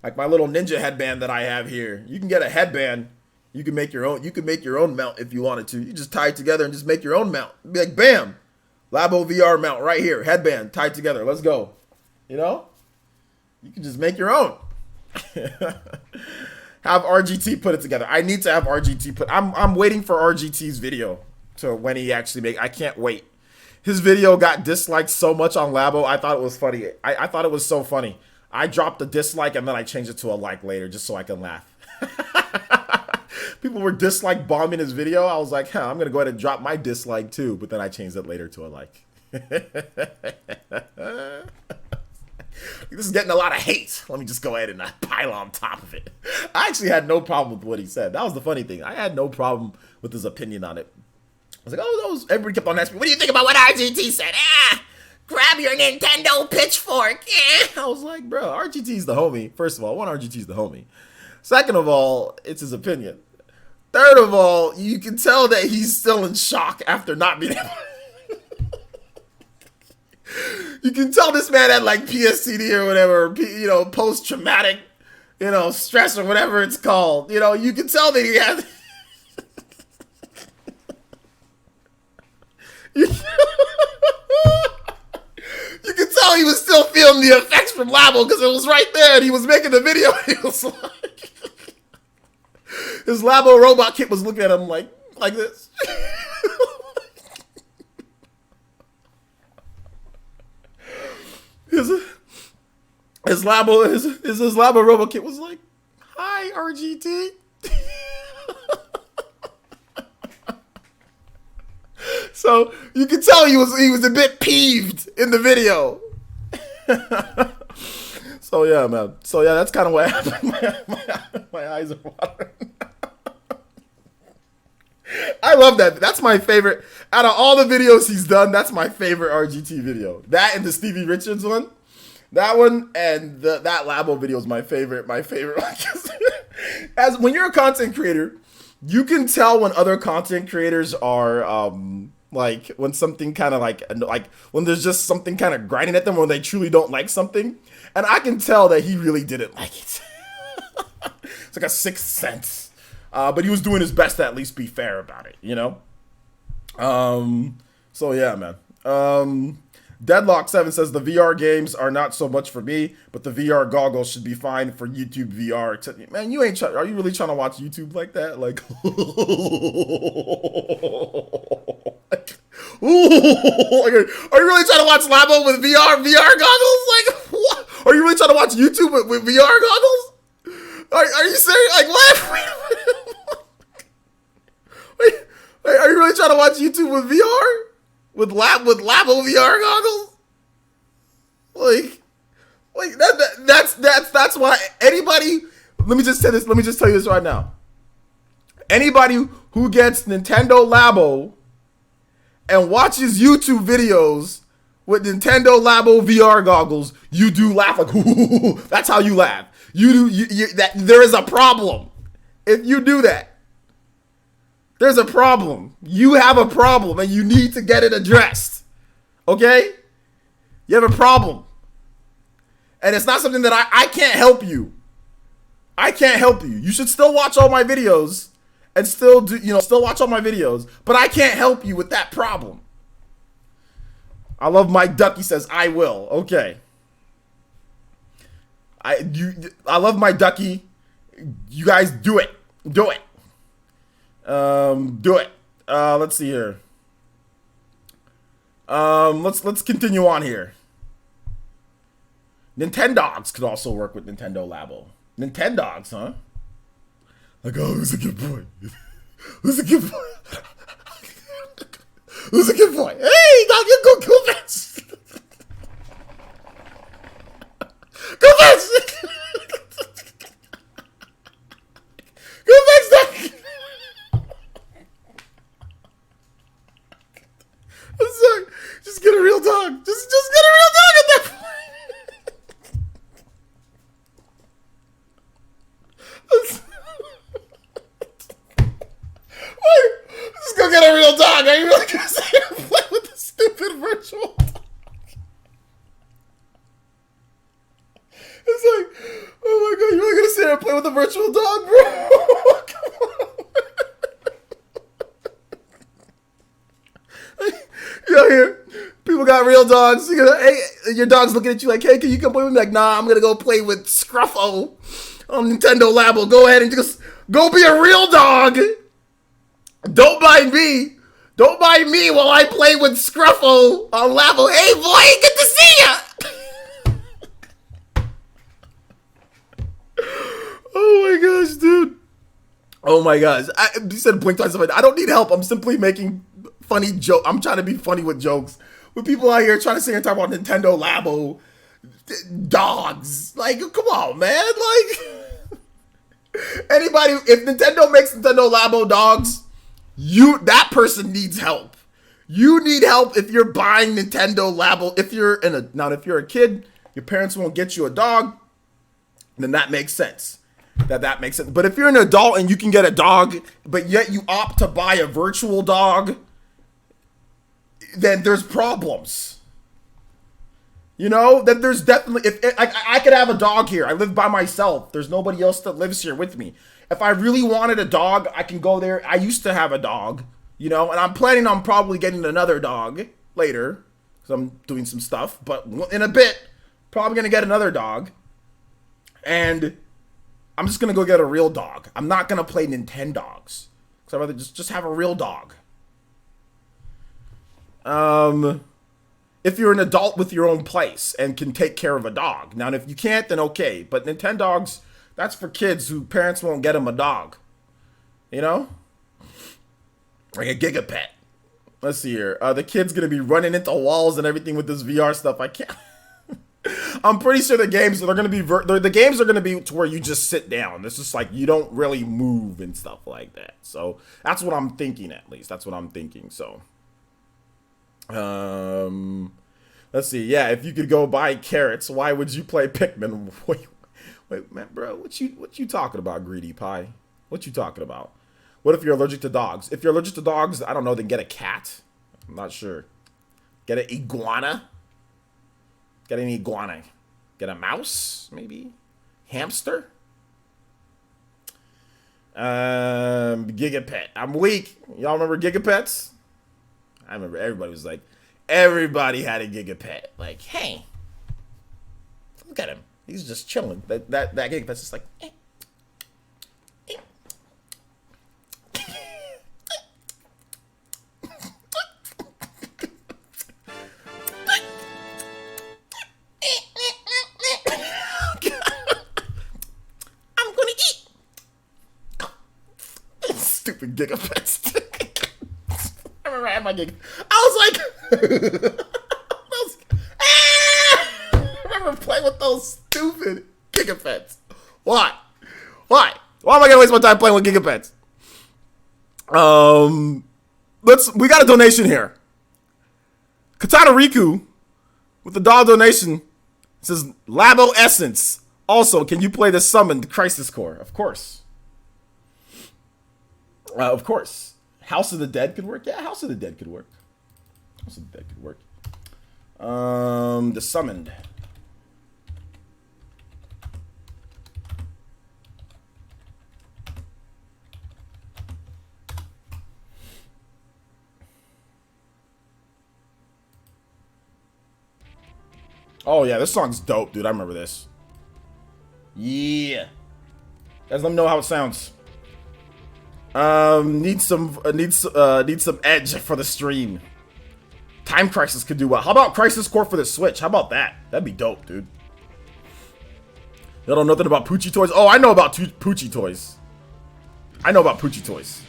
Like my little ninja headband that I have here. You can get a headband. You can make your own. You can make your own mount if you wanted to. You just tie it together and just make your own mount. Be like, bam, Labo VR mount right here. Headband tied together. Let's go. You know? You can just make your own. Have RGT put it together. I need to have RGT put. I'm waiting for RGT's video to when he actually make. I can't wait. His video got disliked so much on Labo. I thought it was funny. I thought it was so funny. I dropped the dislike and then I changed it to a like later just so I can laugh. People were dislike bombing his video. I was like, I'm gonna go ahead and drop my dislike too. But then I changed it later to a like. This is getting a lot of hate. Let me just go ahead and pile on top of it. I actually had no problem with what he said. That was the funny thing. I had no problem with his opinion on it. I was like, everybody kept on asking me, what do you think about what RGT said? Grab your Nintendo pitchfork. I was like, bro, RGT's the homie. First of all, RGT's the homie. Second of all, it's his opinion. Third of all, you can tell that he's still in shock after not being able You can tell this man had like PSTD or whatever, post-traumatic, stress or whatever it's called. You can tell that he had. You can tell he was still feeling the effects from Labo because it was right there and he was making the video. He was like, his Labo robot kit was looking at him like this. His Labo robot kit was like, "Hi, RGT." So you can tell he was a bit peeved in the video. So yeah, man. So yeah, that's kind of what happened. My eyes are watering. I love that. That's my favorite. Out of all the videos he's done, that's my favorite RGT video. That and the Stevie Richards one. That one and that Labo video is my favorite. My favorite one. As when you're a content creator, you can tell when other content creators are like when something kind of like when there's just something kind of grinding at them when they truly don't like something. And I can tell that he really didn't like it. It's like a sixth sense. But he was doing his best to at least be fair about it, So yeah, man. Deadlock7 says the VR games are not so much for me, but the VR goggles should be fine for YouTube VR. Man, are you really trying to watch YouTube like that? Like, are you really trying to watch Labo with VR goggles? Like, what? Are you really trying to watch YouTube with VR goggles? Are you serious? Like what? Wait, are you really trying to watch YouTube with VR? With LABO VR goggles? Like that's why anybody. Let me just say this. Let me just tell you this right now. Anybody who gets Nintendo LABO and watches YouTube videos with Nintendo LABO VR goggles, you do laugh like, ooh, that's how you laugh. You do that. There is a problem if you do that. There's a problem. You have a problem, and you need to get it addressed. Okay? You have a problem, and it's not something that I can't help you. I can't help you. You should still watch all my videos. And still still watch all my videos, but I can't help you with that problem. I love my ducky says I will. Okay. I love my ducky. You guys do it. Do it. Do it. Let's see here. Let's continue on here. Nintendogs could also work with Nintendo LABO. Nintendogs, huh? Like, oh, who's a good boy? Who's a good boy? Who's a good boy? Hey, dog, you go fast. Go fast. Go fast, dog. I'm sorry. Just get a real dog. Just get a real dog at that point. Just go get a real dog. Are you really gonna sit here and play with the stupid virtual dog? It's like, oh my god, you're really gonna sit here and play with a virtual dog, bro? Come on. You here? People got real dogs. Hey, your dog's looking at you like, hey, can you come play with me? Like, nah, I'm gonna go play with Scruffo on Nintendo LABO. Go ahead and just go be a real dog. Don't mind me. Don't mind me while I play with Scruffo on LABO. Hey, boy, good to see ya. Oh my gosh, dude. Oh my gosh. You said blink twice. I don't need help. I'm simply making funny joke. I'm trying to be funny with jokes. With people out here trying to sit here and talk about Nintendo LABO dogs. Like, come on, man. Like, anybody, if Nintendo makes Nintendo LABO dogs, that person needs help. You need help if you're buying Nintendo LABO. If you're a kid, your parents won't get you a dog, then that makes sense. That makes sense. But if you're an adult and you can get a dog, but yet you opt to buy a virtual dog, then there's problems. You know, that there's definitely, if I could have a dog here. I live by myself. There's nobody else that lives here with me. If I really wanted a dog, I can go there. I used to have a dog, you know, and I'm planning on probably getting another dog later because I'm doing some stuff. But in a bit, probably going to get another dog. And I'm just going to go get a real dog. I'm not going to play Nintendogs because I'd rather just have a real dog. If you're an adult with your own place and can take care of a dog. Now, if you can't, then okay. But Nintendogs, that's for kids who parents won't get them a dog. You know? Like a Gigapet. Let's see here. The kid's going to be running into walls and everything with this VR stuff. I can't. I'm pretty sure the games are going to be the games are going to be to where you just sit down. It's just like you don't really move and stuff like that. So that's what I'm thinking, at least. That's what I'm thinking. So let's see. Yeah, if you could go buy carrots, why would you play Pikmin? Wait, man, bro, what you talking about, Greedy Pie? What you talking about? What if you're allergic to dogs? If you're allergic to dogs, I don't know, then get a cat. I'm not sure. Get an iguana. Get an iguana. Get a mouse, maybe? Hamster? Gigapet. I'm weak. Y'all remember Gigapets? I remember everybody had a Gigapet. Like, hey, look at him. He's just chilling. That Gigapet's just like, eh. Stupid gigafets. I remember I had my gig. I was like, I remember playing with those stupid gigafets. Why? Why am I gonna waste my time playing with gigapets? We got a donation here. Katana Riku with the dollar donation says Labo Essence. Also, can you play the summoned Crisis Core? Of course. Of course. House of the Dead could work. Yeah, House of the Dead could work. House of the Dead could work. The summoned. Oh yeah, this song's dope, dude. I remember this. Yeah. Guys, let me know how it sounds. Need some edge for the stream. Time Crisis could do well. How about Crisis Core for the Switch? How about that? That'd be dope, dude. You don't know nothing about Poochie Toys? Oh, I know about Poochie Toys. I know about Poochie Toys.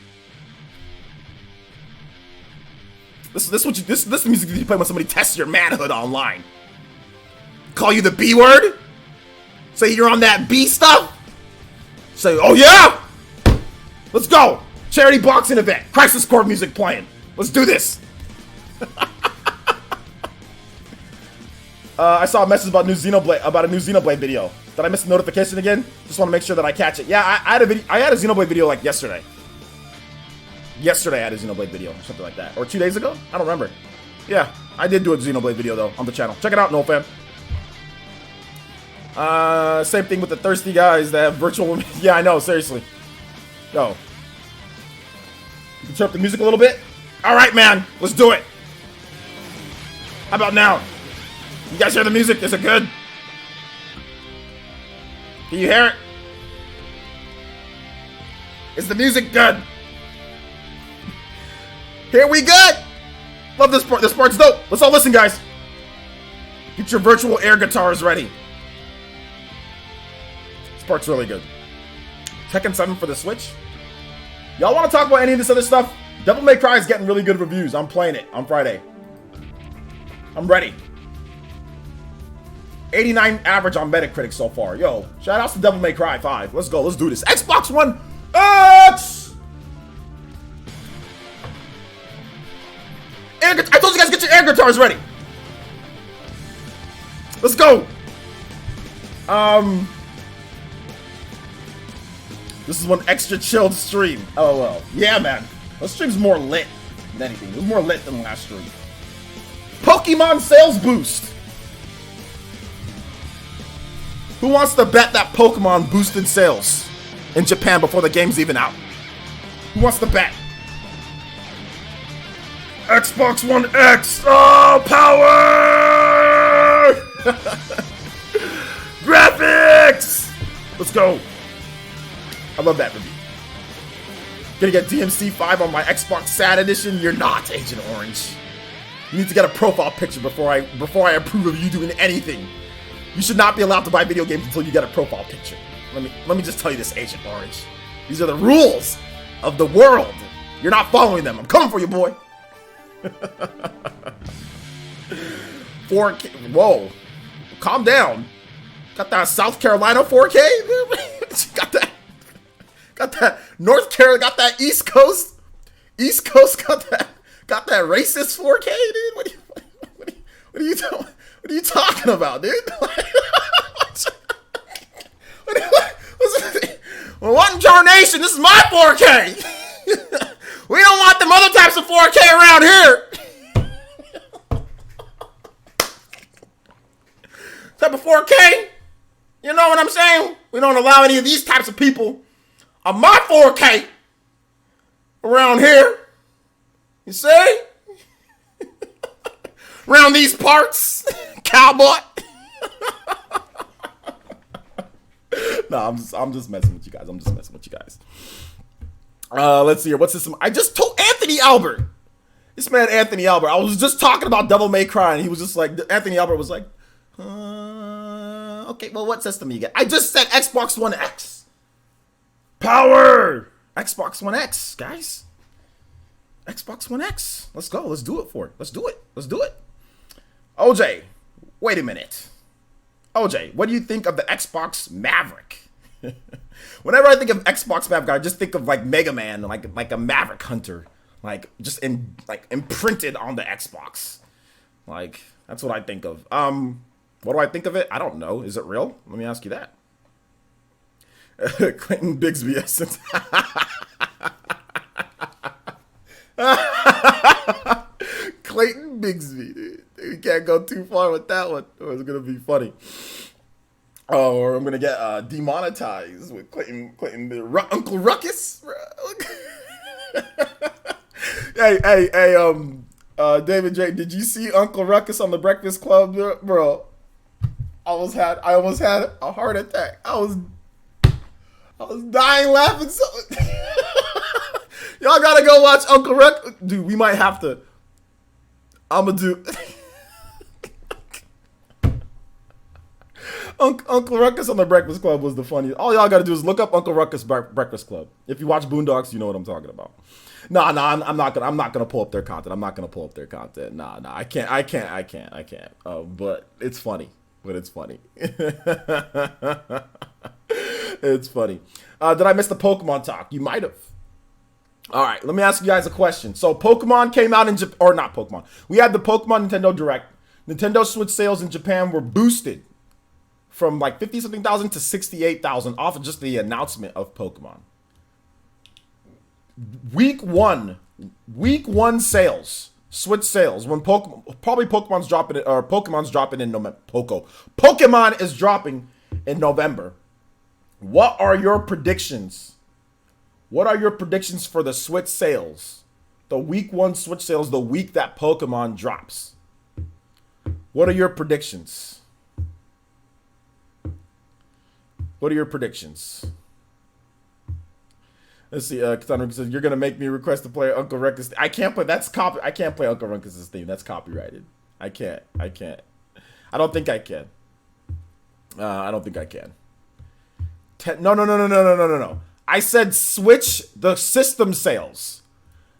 This music you play when somebody tests your manhood online. Call you the B word? Say you're on that B stuff? Say, oh yeah? Let's go. Charity boxing event. Crisis Core music playing. Let's do this. I saw a message about a new Xenoblade video. Did I miss a notification again? Just want to make sure that I catch it. Yeah, I had a Xenoblade video like yesterday. Yesterday I had a Xenoblade video, or something like that. Or 2 days ago? I don't remember. Yeah, I did do a Xenoblade video though on the channel. Check it out, NoFam. Same thing with the thirsty guys that have virtual. Yeah, I know, seriously. Yo. You can turn up the music a little bit? Alright, man. Let's do it. How about now? You guys hear the music? Is it good? Can you hear it? Is the music good? Here we good! Love this part. This part's dope. Let's all listen, guys. Get your virtual air guitars ready. This part's really good. Tekken 7 for the Switch. Y'all want to talk about any of this other stuff? Devil May Cry is getting really good reviews. I'm playing it on Friday. I'm ready. 89 average on Metacritic so far. Yo, shout outs to Devil May Cry 5. Let's go. Let's do this. Xbox One X! I told you guys, get your air guitars ready. Let's go. This is one extra chilled stream. LOL. Yeah, man. This stream's more lit than anything. It was more lit than last stream. Pokemon sales boost. Who wants to bet that Pokemon boosted sales in Japan before the game's even out? Who wants to bet? Xbox One X! Oh, power! Graphics! Let's go. I love that review. Gonna get DMC 5 on my Xbox Sad Edition? You're not, Agent Orange. You need to get a profile picture before I approve of you doing anything. You should not be allowed to buy video games until you get a profile picture. Let me just tell you this, Agent Orange. These are the rules of the world. You're not following them. I'm coming for you, boy. 4K. Whoa. Calm down. Got that South Carolina 4K? Got that North Carolina, got that East Coast got that racist 4K, dude. What are you talking about, dude? Well, what in tarnation? This is my 4K. We don't want them other types of 4K around here. Type of 4K? You know what I'm saying? We don't allow any of these types of people on my 4K around here. You see? Around these parts, cowboy. No, I'm just messing with you guys. Let's see here. What's this? I just told Anthony Albert. This man, Anthony Albert. I was just talking about Devil May Cry, and he was just like, Anthony Albert was like, okay, well, what system you get? I just said Xbox One X. Power! Xbox Xbox One X, guys. Xbox One X. Let's go. Let's do it for it. Let's do it. Let's do it. OJ, wait a minute. OJ, what do you think of the Xbox Maverick? Whenever I think of Xbox Maverick, I just think of like Mega Man, like a Maverick hunter, like just imprinted on the Xbox. Like that's what I think of. What do I think of it? I don't know. Is it real? Let me ask you that. Clinton Bigsby essence. Clayton Bigsby, dude. We can't go too far with that one, or it's gonna be funny. Oh, or I'm gonna get demonetized with Clayton Uncle Ruckus. hey, David J, did you see Uncle Ruckus on the Breakfast Club, bro? I almost had a heart attack. I was dying laughing. So y'all gotta go watch Uncle Ruckus, dude. We might have to. I'ma do. Uncle Ruckus on the Breakfast Club was the funniest. All y'all gotta do is look up Uncle Ruckus Breakfast Club. If you watch Boondocks, you know what I'm talking about. Nah, I'm not gonna pull up their content. Nah, I can't. But it's funny. It's funny. It's funny. Did I miss the Pokemon talk? You might have. All right, let me ask you guys a question. So Pokemon came out in Japan, or not Pokemon. We had the Pokemon Nintendo Direct. Nintendo Switch sales in Japan were boosted from like 50-something thousand to 68,000 off of just the announcement of Pokemon. Week one sales, Switch sales, when Pokemon's dropping in November. Pokemon is dropping in November. What are your predictions? What are your predictions for the Switch sales? The week one Switch sales, the week that Pokemon drops. What are your predictions? What are your predictions? Let's see. Katana says you're gonna make me request to play Uncle Ruckus. I can't play. I can't play Uncle Ruckus's theme. That's copyrighted. I can't. I don't think I can. I don't think I can. No. I said Switch the system sales,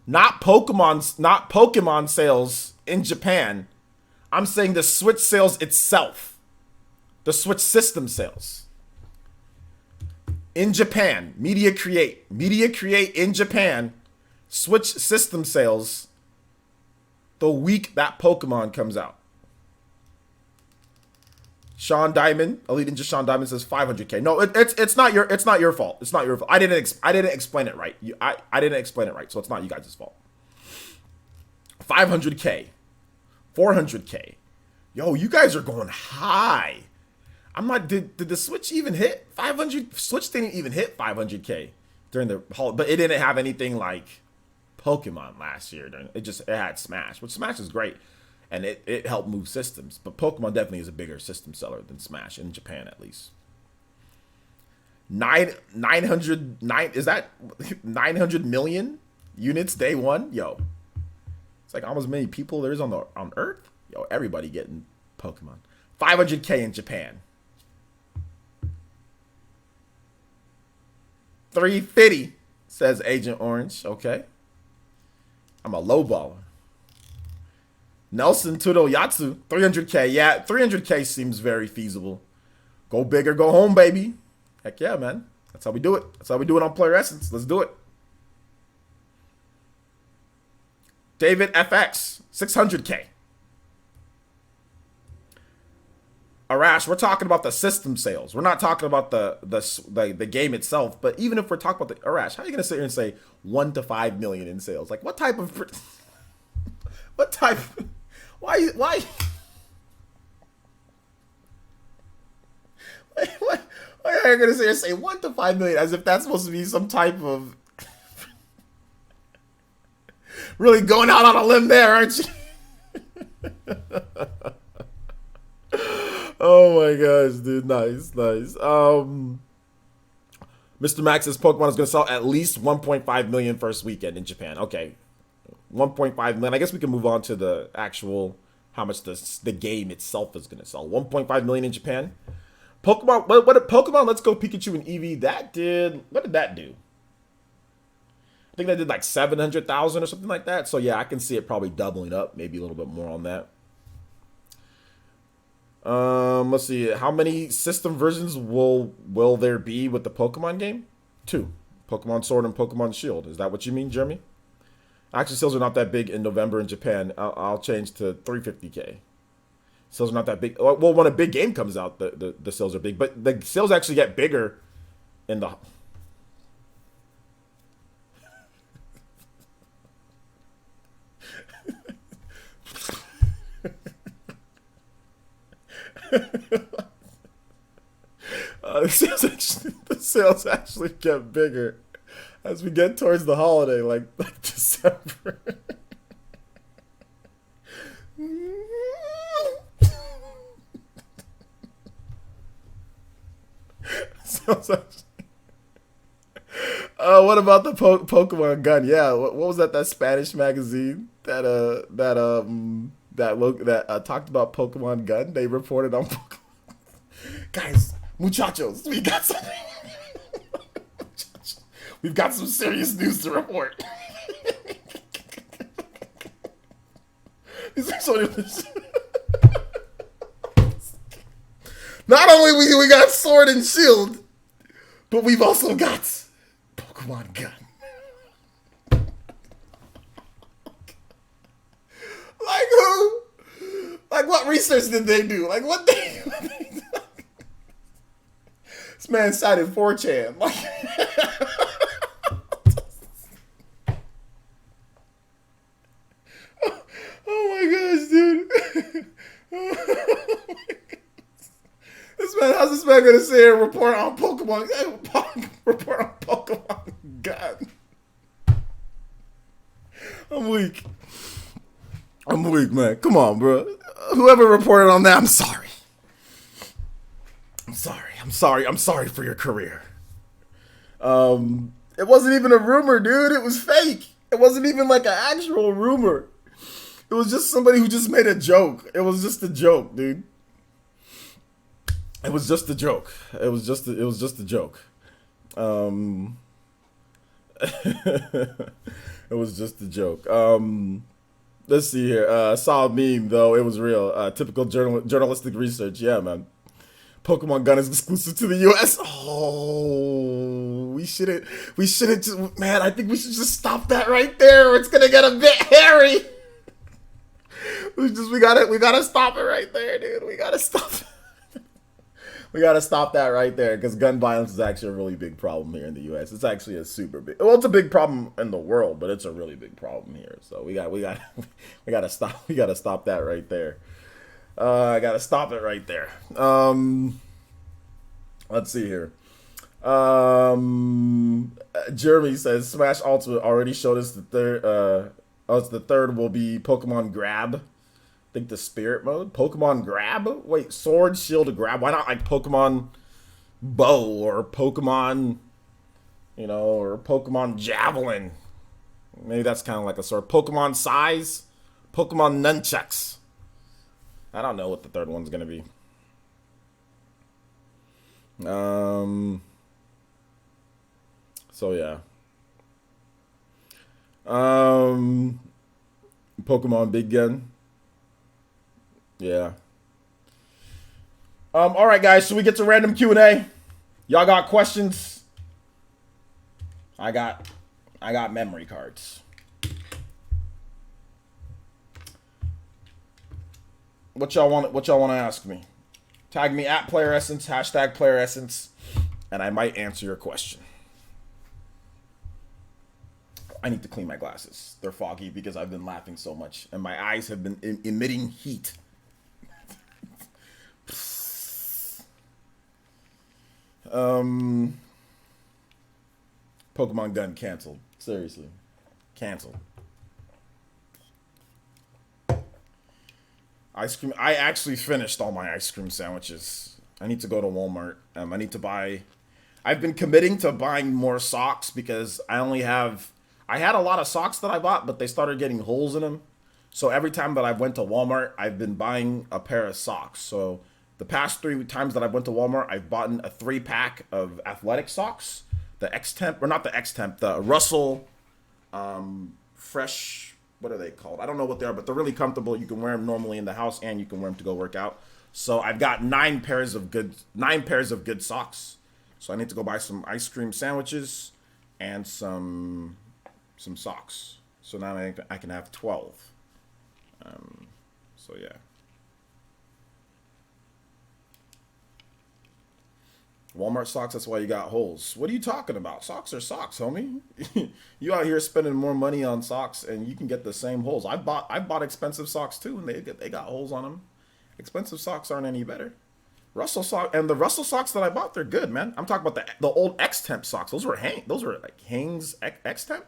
not Pokemon sales in Japan. I'm saying the Switch sales itself, the Switch system sales. In Japan, Media Create in Japan, Switch system sales the week that Pokemon comes out. Sean Diamond, Elite Ninja Sean Diamond says 500K. No, it's not your fault. It's not your fault. I didn't explain it right. I didn't explain it right, so it's not you guys' fault. 500K, 400K. Yo, you guys are going high. I'm not. Did the Switch even hit 500? Switch didn't even hit 500K during the whole, but it didn't have anything like Pokemon last year. It had Smash, which Smash is great, and it helped move systems. But Pokemon definitely is a bigger system seller than Smash in Japan, at least. 900 million units day one? Yo, it's like almost as many people there is on Earth. Yo, everybody getting Pokemon. 500K in Japan. 350, says Agent Orange. Okay. I'm a low baller. Nelson Tudoyatsu, 300K. Yeah, 300K seems very feasible. Go big or go home, baby. Heck yeah, man. That's how we do it. That's how we do it on Player Essence. Let's do it. David FX, 600K. Arash, we're talking about the system sales. We're not talking about the game itself. But even if we're talking about the Arash, how are you gonna sit here and say 1 to 5 million in sales? Like what type of why are you gonna sit here and say 1 to 5 million as if that's supposed to be some type of really going out on a limb there, aren't you? Oh my gosh, dude. Nice. Mr. Max says Pokemon is going to sell at least 1.5 million first weekend in Japan. Okay. 1.5 million. I guess we can move on to the actual, how much the game itself is going to sell. 1.5 million in Japan. Pokemon, what did Pokemon Let's Go Pikachu and Eevee, what did that do? I think they did like 700,000 or something like that. So yeah, I can see it probably doubling up, maybe a little bit more on that. Let's see. How many system versions will there be with the Pokemon game? 2. Pokemon Sword and Pokemon Shield. Is that what you mean, Jeremy? Actually, sales are not that big in November in Japan. I'll change to 350K. Sales are not that big. Well, when a big game comes out, the sales are big. But the sales actually get bigger in the... the sales actually get bigger as we get towards the holiday, like December. Sales actually. What about the Pokemon gun? Yeah, what was that? That Spanish magazine that talked about Pokemon gun. They reported on Pokemon. Guys, muchachos, we got something. We've got some serious news to report. Not only we got Sword and Shield, but we've also got Pokemon gun. Like who? Like what research did they do? Like what they This man cited 4chan. Like oh my gosh, dude. How's this man gonna say a report on Pokemon? Report on Pokemon gun. I'm weak. I'm weak, man. Come on, bro. Whoever reported on that, I'm sorry. I'm sorry for your career. It wasn't even a rumor, dude. It was fake. It wasn't even like an actual rumor. It was just somebody who just made a joke. It was just a joke, dude. It was just a joke. It was just a joke. It was just a joke. Let's see here. I saw a meme though. It was real. Typical journalistic research. Yeah, man. Pokemon gun is exclusive to the U.S. Oh, we shouldn't. Man, I think we should just stop that right there. Or it's gonna get a bit hairy. We gotta stop it right there, dude. We gotta stop that right there because gun violence is actually a really big problem here in the U.S. It's actually a super big. Well, it's a big problem in the world, but it's a really big problem here. So we gotta stop that right there. I gotta stop it right there. Let's see here. Jeremy says Smash Ultimate already showed us the third. The third will be Pokemon Grab. I think the Spirit mode. Pokemon Grab. Wait, Sword, Shield, Grab. Why not like Pokemon Bow or Pokemon, or Pokemon Javelin? Maybe that's kind of like a sword. Pokemon Size. Pokemon Nunchucks. I don't know what the third one's gonna be. So yeah. Pokemon Big Gun. Yeah. All right, guys. So we get to random Q&A. Y'all got questions? I got memory cards. What y'all want to ask me? Tag me at Player Essence, hashtag Player Essence, and I might answer your question. I need to clean my glasses. They're foggy because I've been laughing so much, and my eyes have been emitting heat. Pokemon gun canceled. Seriously, canceled. Ice cream. I actually finished all my ice cream sandwiches. I need to go to Walmart. I need to buy. I've been committing to buying more socks because I had a lot of socks that I bought, but they started getting holes in them. So every time that I went to Walmart, I've been buying a pair of socks. So the past 3 times that I went to Walmart, I've bought a 3-pack of athletic socks. The X-Temp, or not the X-Temp, the Russell fresh, what are they called? I don't know what they are, but they're really comfortable. You can wear them normally in the house, and you can wear them to go work out. So I've got nine pairs of good socks. So I need to go buy some ice cream sandwiches and some socks. So now I can have 12. So yeah. Walmart socks, that's why you got holes. What are you talking about? Socks are socks, homie. You out here spending more money on socks and you can get the same holes. I bought expensive socks too, and they got holes on them. Expensive socks aren't any better. The Russell socks that I bought, they're good, man. I'm talking about the old X Temp socks. Those were like Hanes X Temp.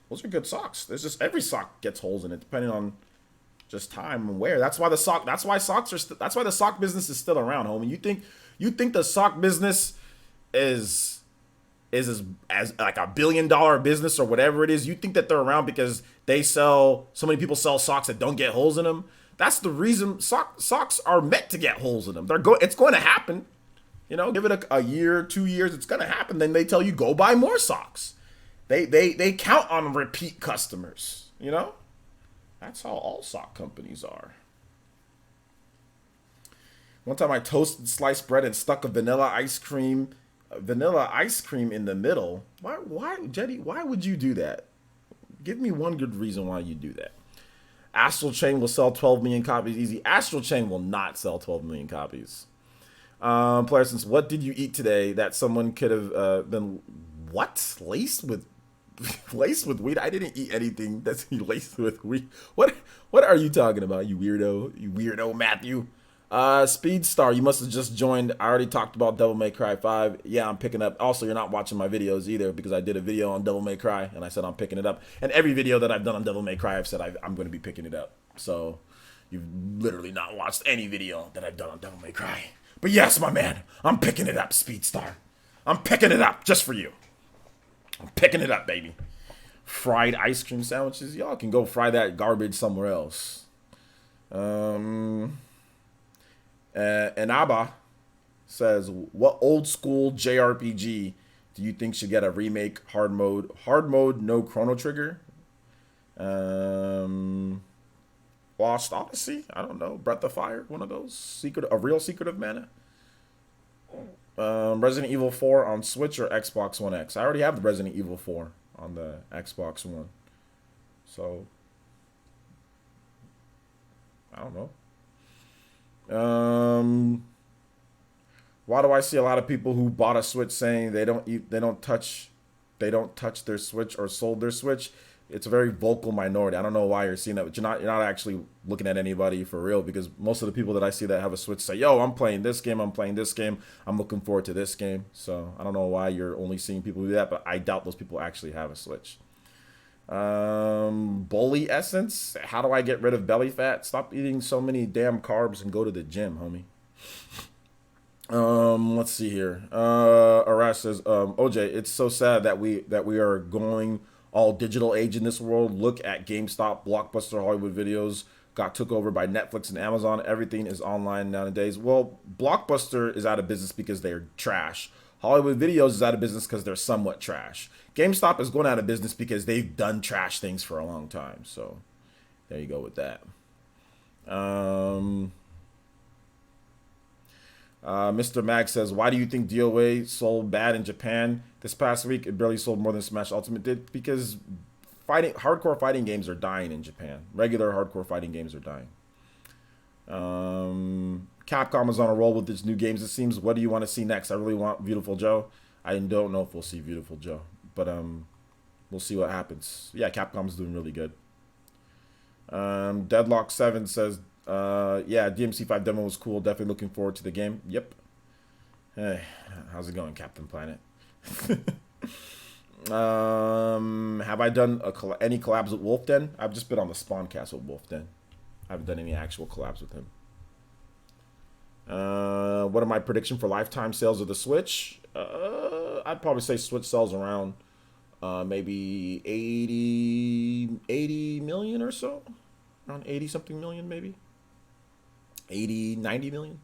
Those are good socks. There's just every sock gets holes in it depending on just time and wear. That's why the sock business is still around, homie. You think the sock business is as like $1 billion business or whatever it is? You think that they're around because so many people sell socks that don't get holes in them? That's the reason socks are meant to get holes in them. It's going to happen. You know, give it a year, 2 years, it's going to happen. Then they tell you go buy more socks. They count on repeat customers, you know? That's how all sock companies are. One time I toasted sliced bread and stuck a vanilla ice cream in the middle. Why, Jetty? Why would you do that? Give me one good reason why you do that. Astral Chain will sell 12 million copies easy. Astral Chain will not sell 12 million copies. Player, since what did you eat today that someone could have been laced with weed? I didn't eat anything that's laced with weed. What are you talking about, you weirdo, Matthew? Speedstar, you must have just joined. I already talked about Devil May Cry 5. Yeah, I'm picking up. Also, you're not watching my videos either because I did a video on Devil May Cry and I said I'm picking it up. And every video that I've done on Devil May Cry, I've said I'm going to be picking it up. So you've literally not watched any video that I've done on Devil May Cry. But yes, my man, I'm picking it up, Speedstar. I'm picking it up just for you. I'm picking it up, baby. Fried ice cream sandwiches. Y'all can go fry that garbage somewhere else. And Abba says, what old school JRPG do you think should get a remake? Hard mode, no Chrono Trigger. Lost Odyssey, I don't know. Breath of Fire, one of those. A real Secret of Mana. Resident Evil 4 on Switch or Xbox One X. I already have the Resident Evil 4 on the Xbox One. So, I don't know. Why do I see a lot of people who bought a Switch saying they don't touch their Switch or sold their Switch? It's a very vocal minority. I don't know why you're seeing that, but you're not actually looking at anybody for real, because most of the people that I see that have a Switch say, yo, I'm playing this game, I'm looking forward to this game. So I don't know why you're only seeing people do that, but I doubt those people actually have a Switch. Bully Essence, how do I get rid of belly fat? Stop eating so many damn carbs and go to the gym, homie. Let's see here. Arash says, OJ, it's so sad that we are going all digital age in this world. Look at GameStop, Blockbuster, Hollywood Videos got took over by Netflix and Amazon. Everything is online nowadays. Well, Blockbuster is out of business because they're trash. Hollywood Videos is out of business because they're somewhat trash. GameStop is going out of business because they've done trash things for a long time. So there you go with that. Mr. Mag says, why do you think DOA sold bad in Japan this past week? It barely sold more than Smash Ultimate did, because hardcore fighting games are dying in Japan. Regular hardcore fighting games are dying. Capcom is on a roll with its new games, it seems. What do you want to see next? I really want Beautiful Joe. I don't know if we'll see Beautiful Joe, but we'll see what happens. Yeah, Capcom's doing really good. Deadlock 7 says, yeah, DMC5 demo was cool. Definitely looking forward to the game. Yep. Hey, how's it going, Captain Planet? Have I done any collabs with Wolf Den? I've just been on the Spawncast with Wolf Den. I haven't done any actual collabs with him. What are my prediction for lifetime sales of the Switch? I'd probably say Switch sells around maybe 80 million or so. Around 80 something million, maybe. 80, 90 million.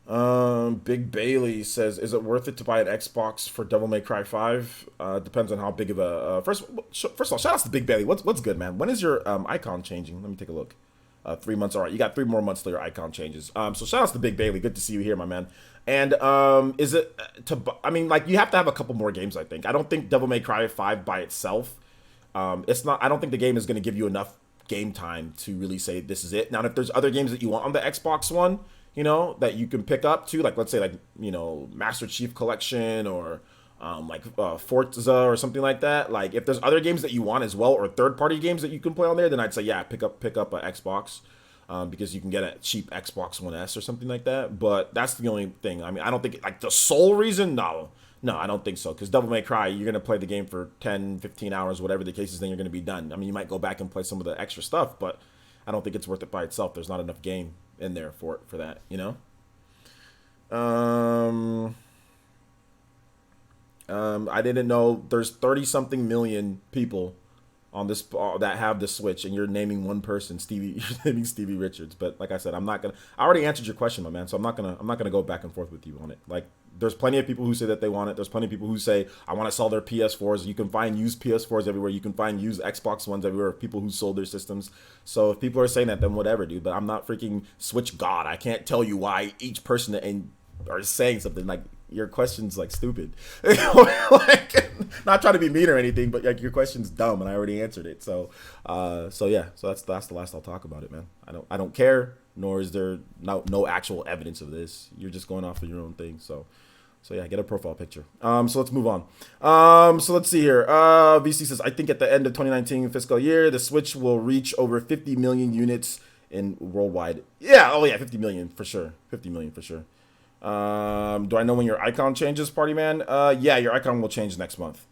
Big Bailey says, "Is it worth it to buy an Xbox for Devil May Cry 5? Depends on how big of a first of all, shout out to Big Bailey. What's good, man? When is your icon changing? Let me take a look. 3 months. All right, you got 3 more months till your icon changes. So shout out to Big Bailey. Good to see you here, my man. And is it I mean, like you have to have a couple more games. I think. I don't think Devil May Cry 5 by itself. It's not. I don't think the game is going to give you enough game time to really say this is it. Now, if there's other games that you want on the Xbox One, that you can pick up too, like let's say like Master Chief Collection or Forza or something like that. Like if there's other games that you want as well or third party games that you can play on there, then I'd say yeah, pick up an Xbox. Because you can get a cheap Xbox One S or something like that. But that's the only thing. I mean, I don't think like the sole reason. No, I don't think so. Because Devil May Cry, you're gonna play the game for 10, 15 hours, whatever the case is. Then you're gonna be done. I mean, you might go back and play some of the extra stuff, but I don't think it's worth it by itself. There's not enough game in there for that. I didn't know there's 30 something million people on this that have the Switch, and you're naming one person, Stevie. You're naming Stevie Richards. But like I said, I'm not gonna. I already answered your question, my man. So I'm not gonna go back and forth with you on it. Like, there's plenty of people who say that they want it. There's plenty of people who say I want to sell their PS4s. You can find used PS4s everywhere. You can find used Xbox Ones everywhere. People who sold their systems. So if people are saying that, then whatever, dude. But I'm not freaking Switch God. I can't tell you why each person are saying something like. Your question's like stupid. Like, not trying to be mean or anything, but like your question's dumb, and I already answered it. So yeah. So that's the last I'll talk about it, man. I don't care. Nor is there no actual evidence of this. You're just going off of your own thing. So yeah, get a profile picture. So let's move on. So let's see here. VC says I think at the end of 2019 fiscal year, the Switch will reach over 50 million units in worldwide. Yeah. Oh yeah, 50 million for sure. 50 million for sure. Do I know when your icon changes, party man? Yeah, your icon will change next month.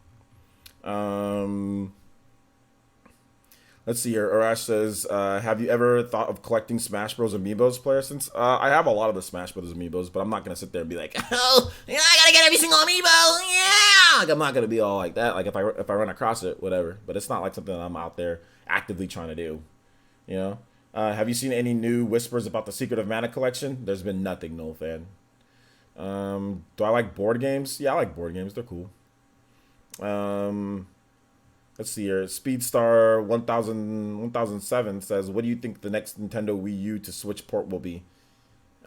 Let's see here. Arash says, have you ever thought of collecting Smash Bros. Amiibos, player? Since I have a lot of the Smash Bros. Amiibos, but I'm not gonna sit there and be like, oh, yeah, I gotta get every single amiibo. Yeah, like, I'm not gonna be all like that. Like if I run across it, whatever. But it's not like something that I'm out there actively trying to do. Have you seen any new whispers about the Secret of Mana collection? There's been nothing, no fan. Do I like board games? Yeah, I like board games. They're cool. Let's see here. Speedstar 1007 says, what do you think the next Nintendo Wii U to Switch port will be?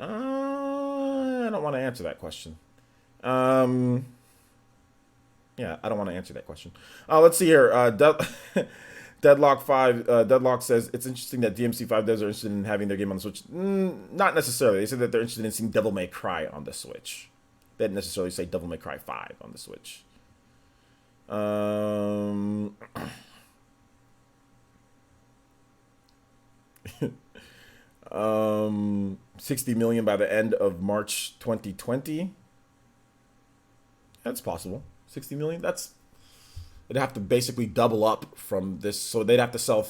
I don't want to answer that question. Yeah, I don't want to answer that question. Let's see here. Deadlock says it's interesting that DMC5 devs are interested in having their game on the Switch. Not necessarily. They said that they're interested in seeing Devil May Cry on the Switch. They didn't necessarily say Devil May Cry 5 on the Switch. 60 million by the end of March 2020. That's possible. 60 million. It'd have to basically double up from this, so they'd have to sell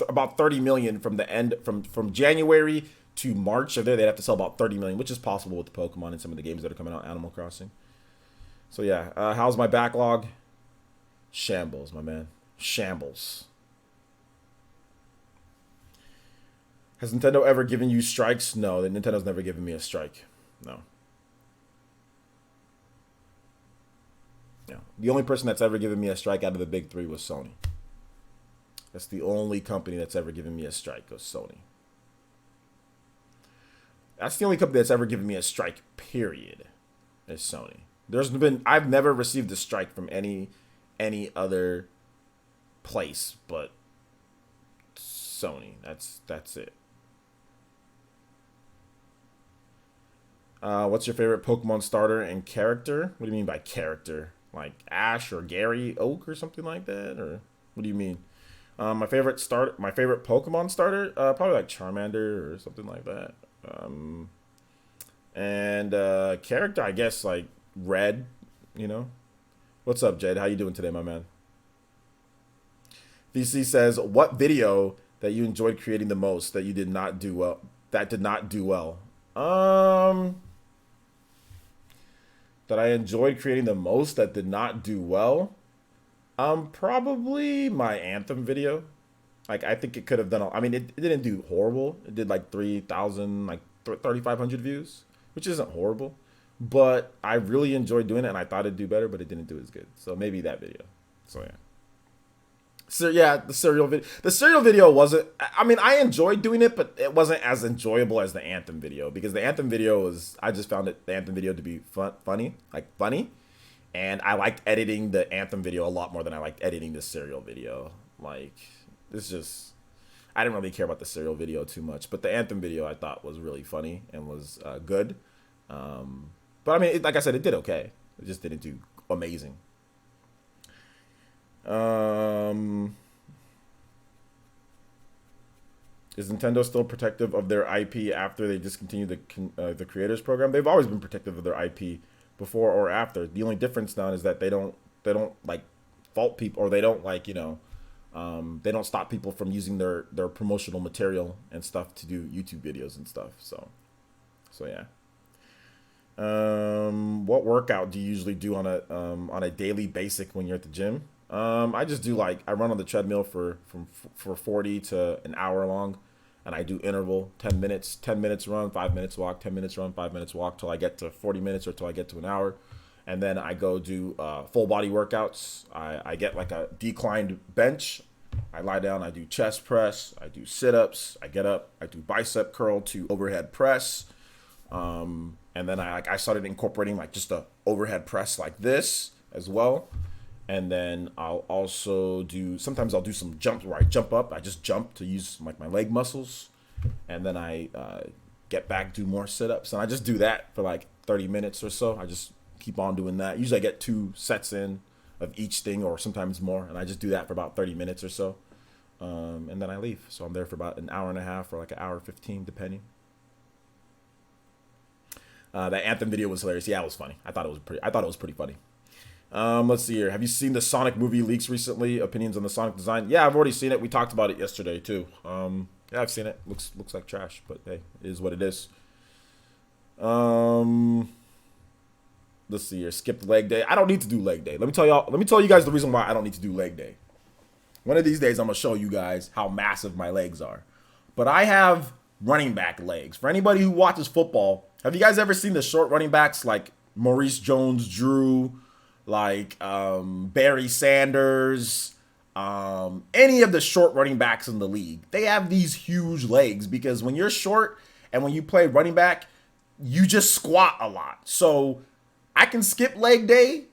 about 30 million from the end from January to March of there. They'd have to sell about 30 million, which is possible with the Pokemon and some of the games that are coming out, Animal Crossing. So yeah, how's my backlog? Shambles, my man. Shambles. Has Nintendo ever given you strikes? No, Nintendo's never given me a strike. No. Yeah. The only person that's ever given me a strike out of the big three was Sony. That's the only company that's ever given me a strike, was Sony. That's the only company that's ever given me a strike, period, is Sony. I've never received a strike from any other place but Sony. That's it. What's your favorite Pokemon starter and character? What do you mean by character? Like Ash or Gary Oak or something like that? Or what do you mean? My favorite Pokemon starter, probably like Charmander or something like that. And character, I guess like Red. What's up, Jed? How you doing today, my man? VC says, what video that you enjoyed creating the most that you did not do well? That did not do well. That I enjoyed creating the most that did not do well. Probably my Anthem video. Like, I think it could have done. I mean, it didn't do horrible. It did like 3,000, like 3,500 views, which isn't horrible. But I really enjoyed doing it, and I thought it'd do better, but it didn't do as good. So maybe that video. So yeah. So yeah, the cereal video. The cereal video wasn't. I mean, I enjoyed doing it, but it wasn't as enjoyable as the anthem video, because the anthem video was. I just found the anthem video to be funny, and I liked editing the anthem video a lot more than I liked editing the cereal video. Like, it's just. I didn't really care about the cereal video too much, but the anthem video I thought was really funny and was good. But I mean, like I said, it did okay. It just didn't do amazing. Is Nintendo still protective of their IP after they discontinue the creators program? They've always been protective of their IP before or after. The only difference now is that they don't like fault people, or they don't like, they don't stop people from using their promotional material and stuff to do YouTube videos and stuff. So yeah. What workout do you usually do on a daily basis when you're at the gym? I just do I run on the treadmill for 40 to an hour long, and I do interval 10 minutes run, 5 minutes walk, 10 minutes run, 5 minutes walk till I get to 40 minutes or till I get to an hour. And then I go do full body workouts. I get like a declined bench. I lie down, I do chest press, I do sit-ups, I get up, I do bicep curl to overhead press. And then I started incorporating like just a overhead press like this as well. And then I'll also sometimes I'll do some jumps where I jump up. I just jump to use like my leg muscles. And then I get back, do more sit-ups. And I just do that for like 30 minutes or so. I just keep on doing that. Usually I get 2 sets in of each thing, or sometimes more. And I just do that for about 30 minutes or so. And then I leave. So I'm there for about an hour and a half or like an hour 15, depending. That anthem video was hilarious. Yeah, it was funny. I thought it was pretty funny. Let's see here. Have you seen the Sonic movie leaks recently? Opinions on the Sonic design? Yeah, I've already seen it. We talked about it yesterday too. Yeah, I've seen it. Looks like trash, but hey, it is what it is. Let's see here. Skipped leg day. I don't need to do leg day. Let me tell you guys the reason why I don't need to do leg day. One of these days I'm gonna show you guys how massive my legs are. But I have running back legs. For anybody who watches football, have you guys ever seen the short running backs like Maurice Jones-Drew, like Barry Sanders, any of the short running backs in the league? They have these huge legs because when you're short and when you play running back, you just squat a lot. So I can skip leg day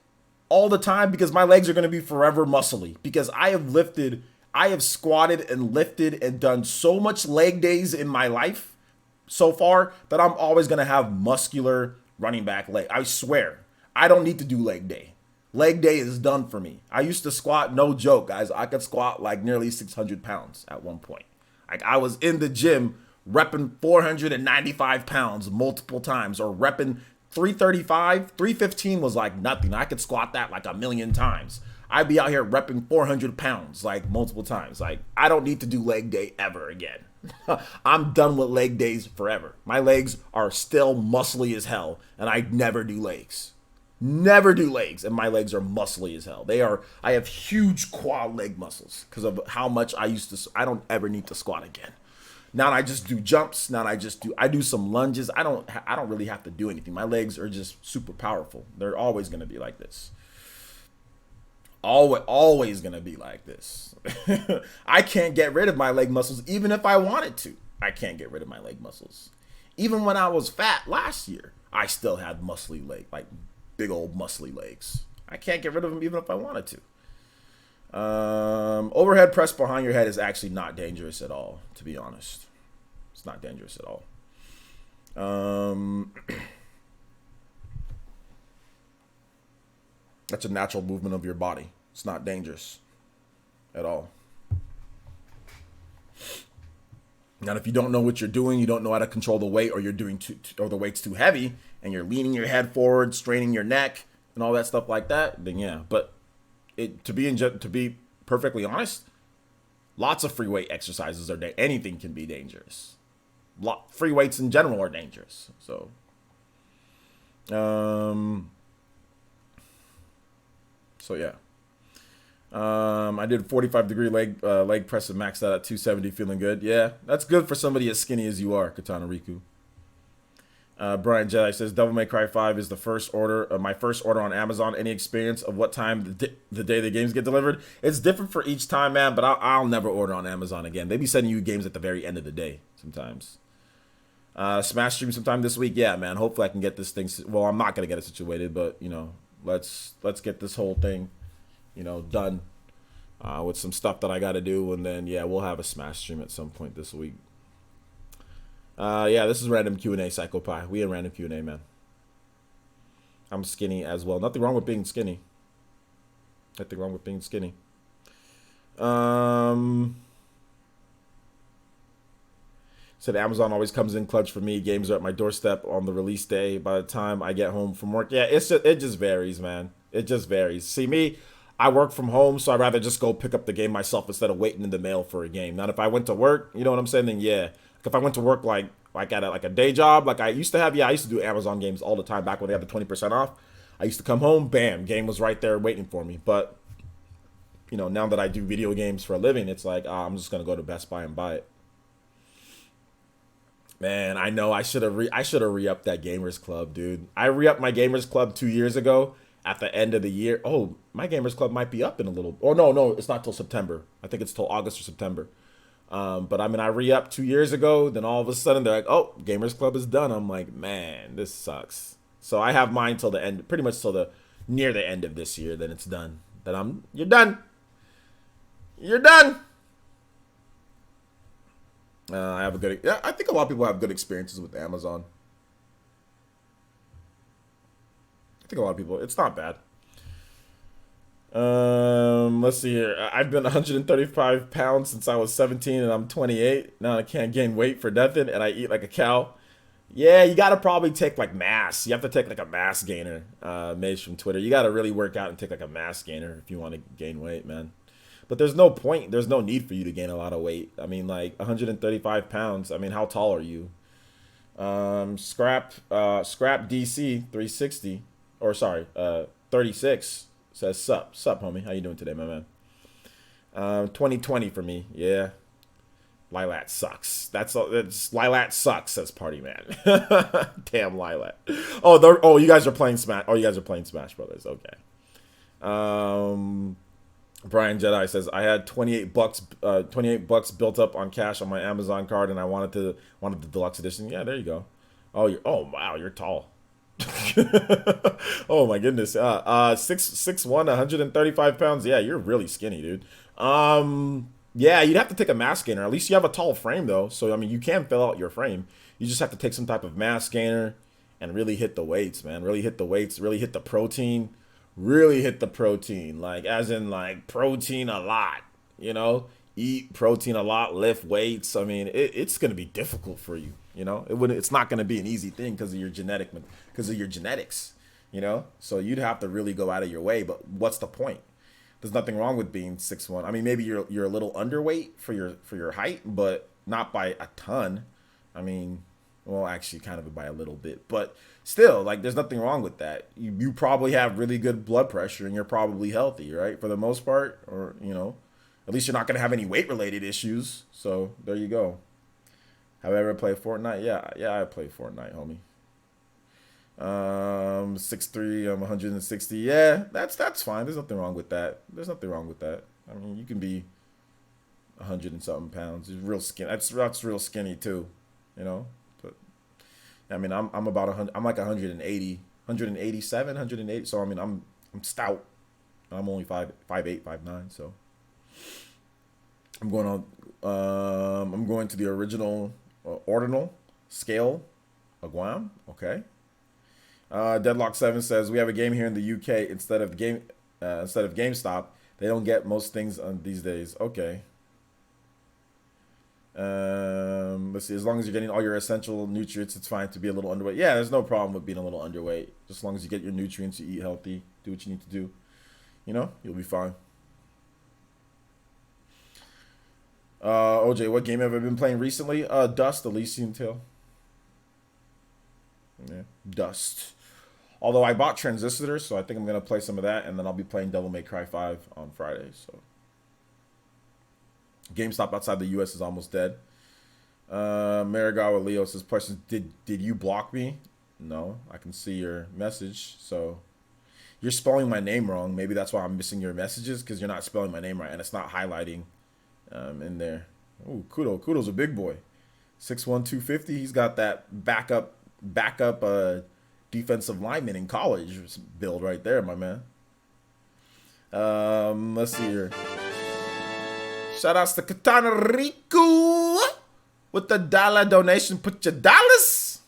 all the time because my legs are going to be forever muscly, because I have squatted and lifted and done so much leg days in my life so far that I'm always going to have muscular running back leg. I swear, I don't need to do leg day. Leg day is done for me. I used to squat, no joke, guys. I could squat like nearly 600 pounds at one point. Like, I was in the gym repping 495 pounds multiple times, or repping 335, 315 was like nothing. I could squat that like a million times. I'd be out here repping 400 pounds like multiple times. Like, I don't need to do leg day ever again. I'm done with leg days forever. My legs are still muscly as hell, and I never do legs. Never do legs, and my legs are muscly as hell. I have huge quad leg muscles because of how much I don't ever need to squat again. Now I just do jumps. I do some lunges. I don't really have to do anything. My legs are just super powerful. They're always going to be like this. Always going to be like this. I can't get rid of my leg muscles even if I wanted to. I can't get rid of my leg muscles. Even when I was fat last year, I still had muscly leg, like big old muscly legs. I can't get rid of them even if I wanted to. Overhead press behind your head is actually not dangerous at all, to be honest. It's not dangerous at all. That's a natural movement of your body. It's not dangerous at all. Now, if you don't know what you're doing, you don't know how to control the weight, or you're doing or the weight's too heavy, and you're leaning your head forward, straining your neck, and all that stuff like that, then yeah. But to be perfectly honest, lots of free weight exercises are anything can be dangerous. Free weights in general are dangerous. So, yeah. I did 45-degree leg press and maxed out at 270, feeling good. Yeah, that's good for somebody as skinny as you are, Katana Riku. Brian Jedi says Devil May Cry 5 is the first order, my first order on Amazon. Any experience of what time the day the games get delivered? It's different for each time, man. But I'll never order on Amazon again. They be sending you games at the very end of the day sometimes. Smash stream sometime this week. Yeah, man. Hopefully I can get this thing. Well, I'm not gonna get it situated, but you know, let's get this whole thing, you know, done with some stuff that I got to do, and then yeah, we'll have a Smash stream at some point this week. Yeah, this is random Q&A, Psychopie. We in random Q&A, man. I'm skinny as well. Nothing wrong with being skinny. Nothing wrong with being skinny. Said Amazon always comes in clutch for me. Games are at my doorstep on the release day. By the time I get home from work, yeah, it just varies, man. It just varies. See me, I work from home, so I'd rather just go pick up the game myself instead of waiting in the mail for a game. Now, if I went to work, you know what I'm saying? Then yeah, if I went to work like at a day job, like I used to have, yeah, I used to do Amazon games all the time back when they had the 20% off. I used to come home, bam, game was right there waiting for me. But you know, now that I do video games for a living, it's like I'm just gonna go to Best Buy and buy it. Man, I know I should have re-upped that Gamers Club, dude. I re-upped my Gamers Club 2 years ago at the end of the year. Oh, my Gamers Club might be up in a little. Oh no, it's not till September. I think it's till August or September. But I mean, I re-upped 2 years ago. Then all of a sudden they're like, "Oh, Gamers Club is done." I'm like, man, this sucks. So I have mine till the end, pretty much till the near the end of this year. Then it's done. You're done. You're done. I have a good. Yeah, I think a lot of people have good experiences with Amazon. I think a lot of people. It's not bad. Let's see here. I've been 135 pounds since I was 17, and I'm 28. Now I can't gain weight for nothing, and I eat like a cow. Yeah, you gotta probably take like mass. You have to take like a mass gainer. Mage from Twitter. You gotta really work out and take like a mass gainer if you want to gain weight, man. But there's no point. There's no need for you to gain a lot of weight. I mean, like 135 pounds. I mean, how tall are you? Scrap DC 360, or sorry, 36 says sup, homie. How you doing today, my man? 2020 for me. Yeah. Lilat sucks. That's Lilat sucks, says Party Man. Damn Lilat. Oh, you guys are playing Smash. Oh, you guys are playing Smash Brothers. Okay. Brian Jedi says I had 28 bucks built up on cash on my Amazon card, and I wanted the deluxe edition. Yeah, there you go. Oh wow, you're tall. Oh my goodness. 6'1", 135 pounds. Yeah, you're really skinny, dude. Yeah, you'd have to take a mass gainer. At least you have a tall frame though, so I mean you can fill out your frame. You just have to take some type of mass gainer and really hit the weights, man. Really hit the weights. Really hit the protein. Really hit the protein, like as in like protein a lot, you know, eat protein a lot, lift weights. I mean, it's going to be difficult for you, you know, it's not going to be an easy thing because of your genetics, you know, so you'd have to really go out of your way. But what's the point? There's nothing wrong with being 6'1". I mean, maybe you're a little underweight for your height, but not by a ton. I mean, well, actually kind of by a little bit, but still, like, there's nothing wrong with that. You probably have really good blood pressure and you're probably healthy, right? For the most part, or, you know, at least you're not going to have any weight related issues. So there you go. Have I ever played Fortnite? Yeah, I play Fortnite, homie. 6'3", I'm 160. Yeah, that's fine. There's nothing wrong with that. I mean, you can be 100 and something pounds. It's real skin. That's real skinny too, you know. I mean, I'm about 100. I'm like 180, 187, 180. So I mean, I'm stout. I'm only 5'8", 5'9". So I'm going on. I'm going to the original ordinal scale, of Guam. Okay. Deadlock 7 says we have a game here in the UK instead of GameStop. They don't get most things on these days. Okay. Let's see. As long as you're getting all your essential nutrients, it's fine to be a little underweight. Yeah, there's no problem with being a little underweight. Just as long as you get your nutrients, you eat healthy, do what you need to do. You know, you'll be fine. OJ, what game have I been playing recently? Dust, Elysian Tale. Yeah, Dust. Although I bought Transistor, so I think I'm gonna play some of that, and then I'll be playing Devil May Cry 5 on Friday. So GameStop outside the U.S. is almost dead. Marigawa Leo says, question, did you block me? No, I can see your message. So you're spelling my name wrong. Maybe that's why I'm missing your messages, because you're not spelling my name right and it's not highlighting in there. Ooh, Kudo's a big boy. 6'1", 250. He's got that backup defensive lineman in college build right there, my man. Let's see here. Shout outs to Katana Riku with the dollar donation. Put your dollars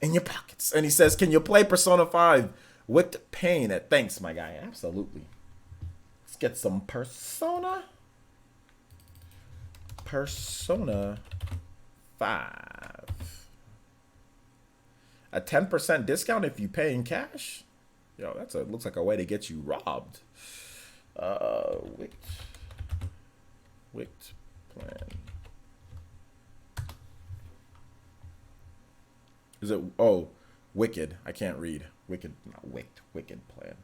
in your pockets. And he says, can you play Persona 5 with pain? Thanks, my guy. Absolutely. Let's get some Persona 5. A 10% discount if you pay in cash? Yo, looks like a way to get you robbed. Wicked plan. Is it? Oh, Wicked. I can't read. Wicked, not Wicked. Wicked plan.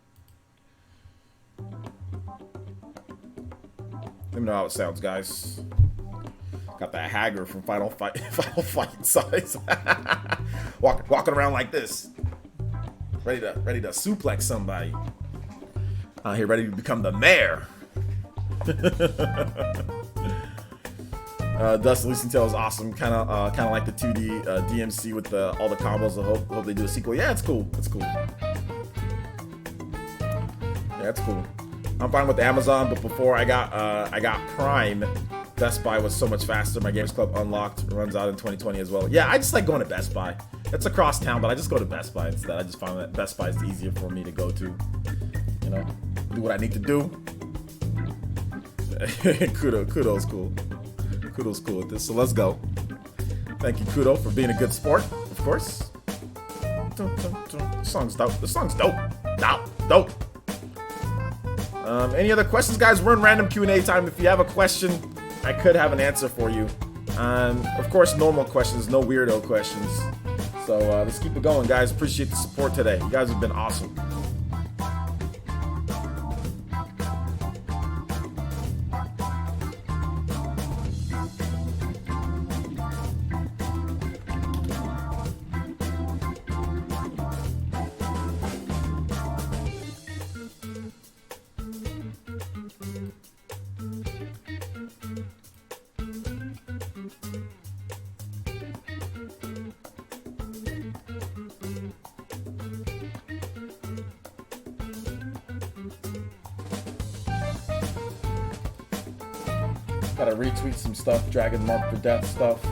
Let me know how it sounds, guys. Got that Hagger from Final Fight size. walking around like this, ready to suplex somebody. Out here, ready to become the mayor. Dustin Lucy Tale is awesome. Kind of like the 2D DMC with all the combos. I hope they do a sequel. Yeah, it's cool. It's cool. Yeah, it's cool. I'm fine with Amazon, but before I got Prime, Best Buy was so much faster. My Games Club Unlocked runs out in 2020 as well. Yeah, I just like going to Best Buy. It's across town, but I just go to Best Buy instead. I just find that Best Buy is easier for me to go to. You know, do what I need to do. Kudo's cool. Kudo's cool with this, so let's go. Thank you, Kudo, for being a good sport, of course. This song's dope. This song's dope. Dope. Any other questions, guys? We're in random Q&A time. If you have a question, I could have an answer for you. Of course, normal questions, no weirdo questions. So let's keep it going, guys. Appreciate the support today. You guys have been awesome. Gotta retweet some stuff, Dragon Mark for Death stuff.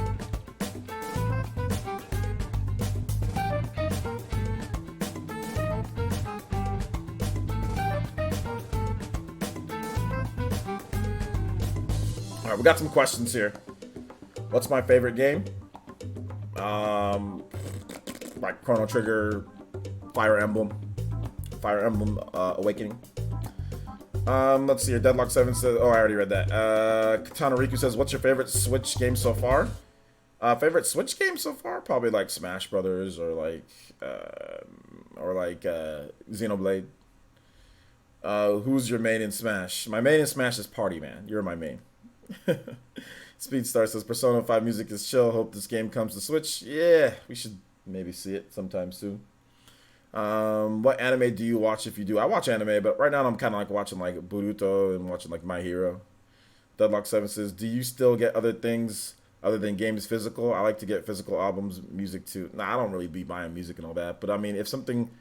Alright, we got some questions here. What's my favorite game? Like Chrono Trigger, Fire Emblem Awakening. Let's see here. Deadlock 7 says, oh, I already read that. Katana Riku says, what's your favorite Switch game so far? Favorite Switch game so far? Probably like Smash Brothers or like Xenoblade. Who's your main in Smash? My main in Smash is Party Man. You're my main. Speedstar says, Persona 5 music is chill. Hope this game comes to Switch. Yeah, we should maybe see it sometime soon. What anime do you watch if you do? I watch anime, but right now I'm kind of like watching like Boruto and watching like My Hero. Deadlock 7 says, do you still get other things other than games physical? I like to get physical albums, music too. Nah, I don't really be buying music and all that. But I mean, if something,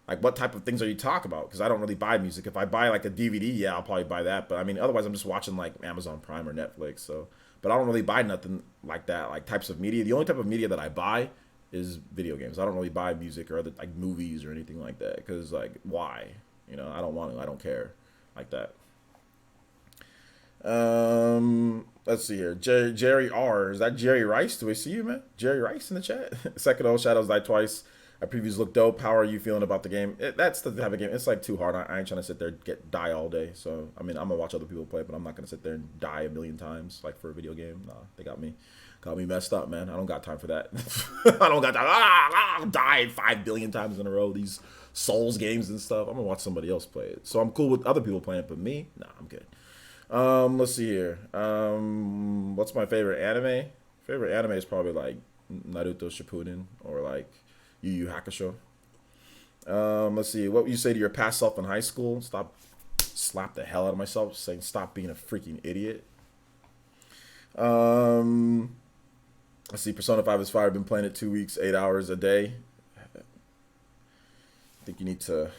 like what type of things are you talking about? Because I don't really buy music. If I buy like a DVD, yeah, I'll probably buy that. But I mean, otherwise I'm just watching like Amazon Prime or Netflix. So, but I don't really buy nothing like that, like types of media. The only type of media that I buy is video games. I don't really buy music or other like movies or anything like that, because like why? You know, I don't want to. I don't care like that. Let's see here. Jerry R. Is that Jerry Rice? Do we see you, man? Jerry Rice in the chat. Sekiro Shadows Die Twice. I previews look dope. How are you feeling about the game? That's the type of game. It's like too hard. I ain't trying to sit there and die all day. So I mean, I'm gonna watch other people play, but I'm not gonna sit there and die a million times like for a video game. Nah, they got me messed up, man. I don't got time for that. I don't got time. I died 5 billion times in a row. These Souls games and stuff. I'm gonna watch somebody else play it. So I'm cool with other people playing it, but me, nah, I'm good. Let's see here. What's my favorite anime? Favorite anime is probably like Naruto Shippuden or like Yu Yu Hakusho. Let's see. What would you say to your past self in high school? Slap the hell out of myself, saying stop being a freaking idiot. Um, let's see. Persona 5 is fire. I've been playing it 2 weeks, 8 hours a day. I think you need to.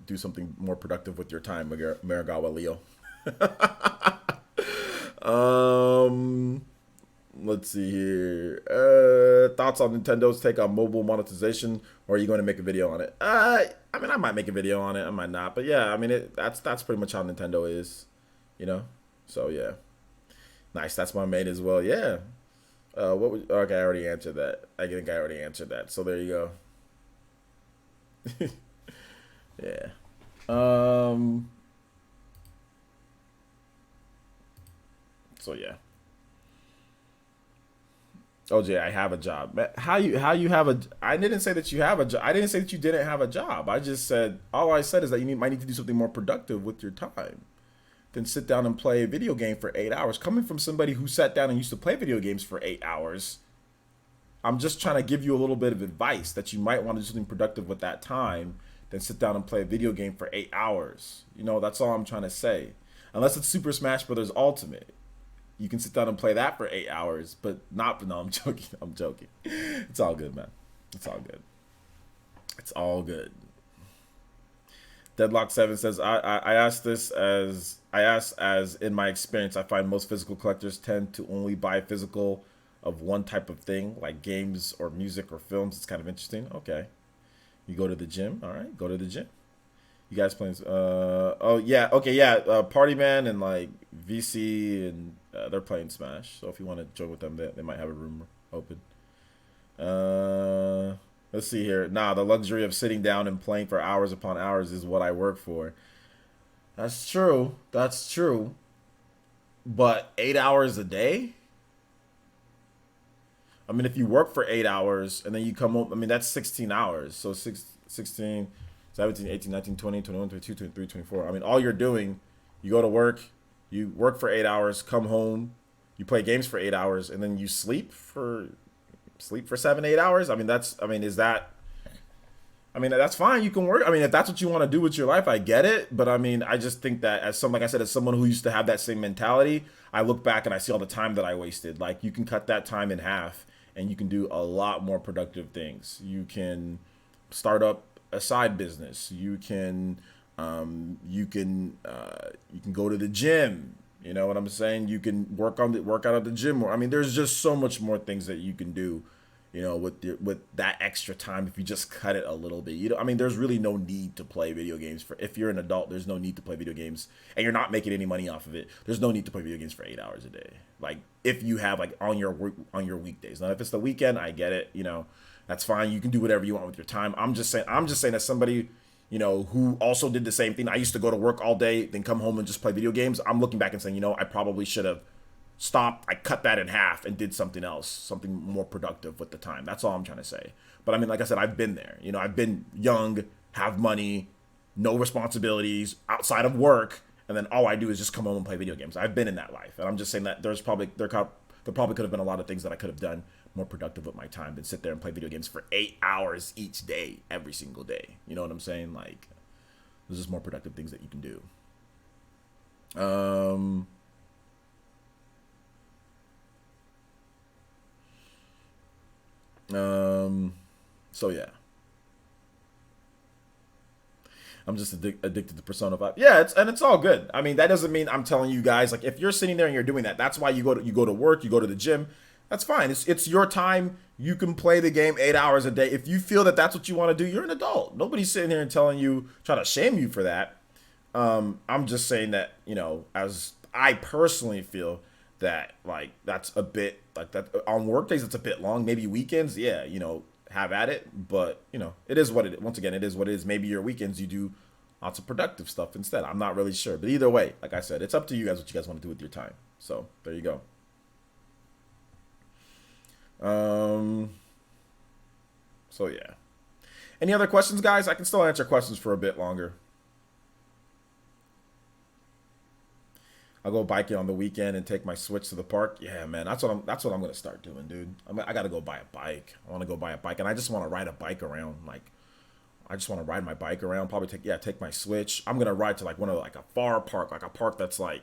Do something more productive with your time, Maragawa Leo. um, let's see here. Thoughts on Nintendo's take on mobile monetization, or are you going to make a video on it? I mean, I might make a video on it, I might not, but yeah, I mean, that's pretty much how Nintendo is, you know. So yeah, nice. That's my mate as well. Yeah. Okay, I already answered that. I think I already answered that. So there you go. Yeah. Um. So yeah. OJ, I have a job. How you have a? I didn't say that you have a job. I didn't say that you didn't have a job. I just said all I said is that might need to do something more productive with your time than sit down and play a video game for 8 hours. Coming from somebody who sat down and used to play video games for 8 hours, I'm just trying to give you a little bit of advice that you might want to do something productive with that time than sit down and play a video game for 8 hours. You know, that's all I'm trying to say. Unless it's Super Smash Brothers Ultimate. You can sit down and play that for 8 hours, but not. No, I'm joking. I'm joking. It's all good, man. It's all good. It's all good. Deadlock7 says, I asked as in my experience, I find most physical collectors tend to only buy physical of one type of thing, like games or music or films. It's kind of interesting. Okay. You go to the gym. All right. Go to the gym. You guys playing? Oh yeah, okay, yeah. Party Man and like VC and they're playing Smash. So if you want to join with them, they might have a room open. Let's see here. Nah, the luxury of sitting down and playing for hours upon hours is what I work for. That's true. That's true. But 8 hours a day? I mean, if you work for 8 hours and then you come home, I mean, that's 16 hours. So 16, 17, 18, 19, 20, 21, 22, 23, 24. I mean, all you're doing, you go to work, you work for 8 hours, come home, you play games for 8 hours, and then you sleep for 7, 8 hours. I mean, that's fine. You can work. I mean, if that's what you want to do with your life, I get it. But I mean, I just think that like I said, as someone who used to have that same mentality, I look back and I see all the time that I wasted. Like, you can cut that time in half and you can do a lot more productive things. You can start up a side business. You can go to the gym. You know what I'm saying? You can work out at the gym more. I mean, there's just so much more things that you can do, you know, with that extra time if you just cut it a little bit. I mean, there's really no need to play video games if you're an adult. There's no need to play video games, and you're not making any money off of it. There's no need to play video games for 8 hours a day. Like, if you have like on your weekdays. Now, if it's the weekend, I get it. You know, that's fine. You can do whatever you want with your time. I'm just saying as somebody, you know, who also did the same thing. I used to go to work all day, then come home and just play video games. I'm looking back and saying, you know, I probably should have stopped. I cut that in half and did something else, something more productive with the time. That's all I'm trying to say. But I mean, like I said, I've been there. You know, I've been young, have money, no responsibilities outside of work, and then all I do is just come home and play video games. I've been in that life, and I'm just saying that there probably could have been a lot of things that I could have done more productive with my time than sit there and play video games for 8 hours each day, every single day. You know what I'm saying? Like, there's just more productive things that you can do. So yeah. I'm just addicted to Persona 5. Yeah, it's all good. I mean, that doesn't mean I'm telling you guys, like, if you're sitting there and you're doing that, that's why you go to work, you go to the gym. That's fine. It's your time. You can play the game 8 hours a day. If you feel that that's what you want to do, you're an adult. Nobody's sitting here and trying to shame you for that. I'm just saying that, you know, as I personally feel that, like, that's a bit like that on work days. It's a bit long. Maybe weekends, yeah, you know, have at it. But you know, it is what it is. Once again, it is what it is. Maybe your weekends you do lots of productive stuff instead. I'm not really sure, but either way, like I said, it's up to you guys what you guys want to do with your time. So there you go. So yeah. Any other questions, guys? I can still answer questions for a bit longer. I'll go biking on the weekend and take my Switch to the park. Yeah, man, that's what I'm gonna start doing, dude. I gotta go buy a bike. I want to go buy a bike, and I just want to ride a bike around. Like, I just want to ride my bike around. Probably take my Switch. I'm gonna ride to like one of like a far park, like a park that's like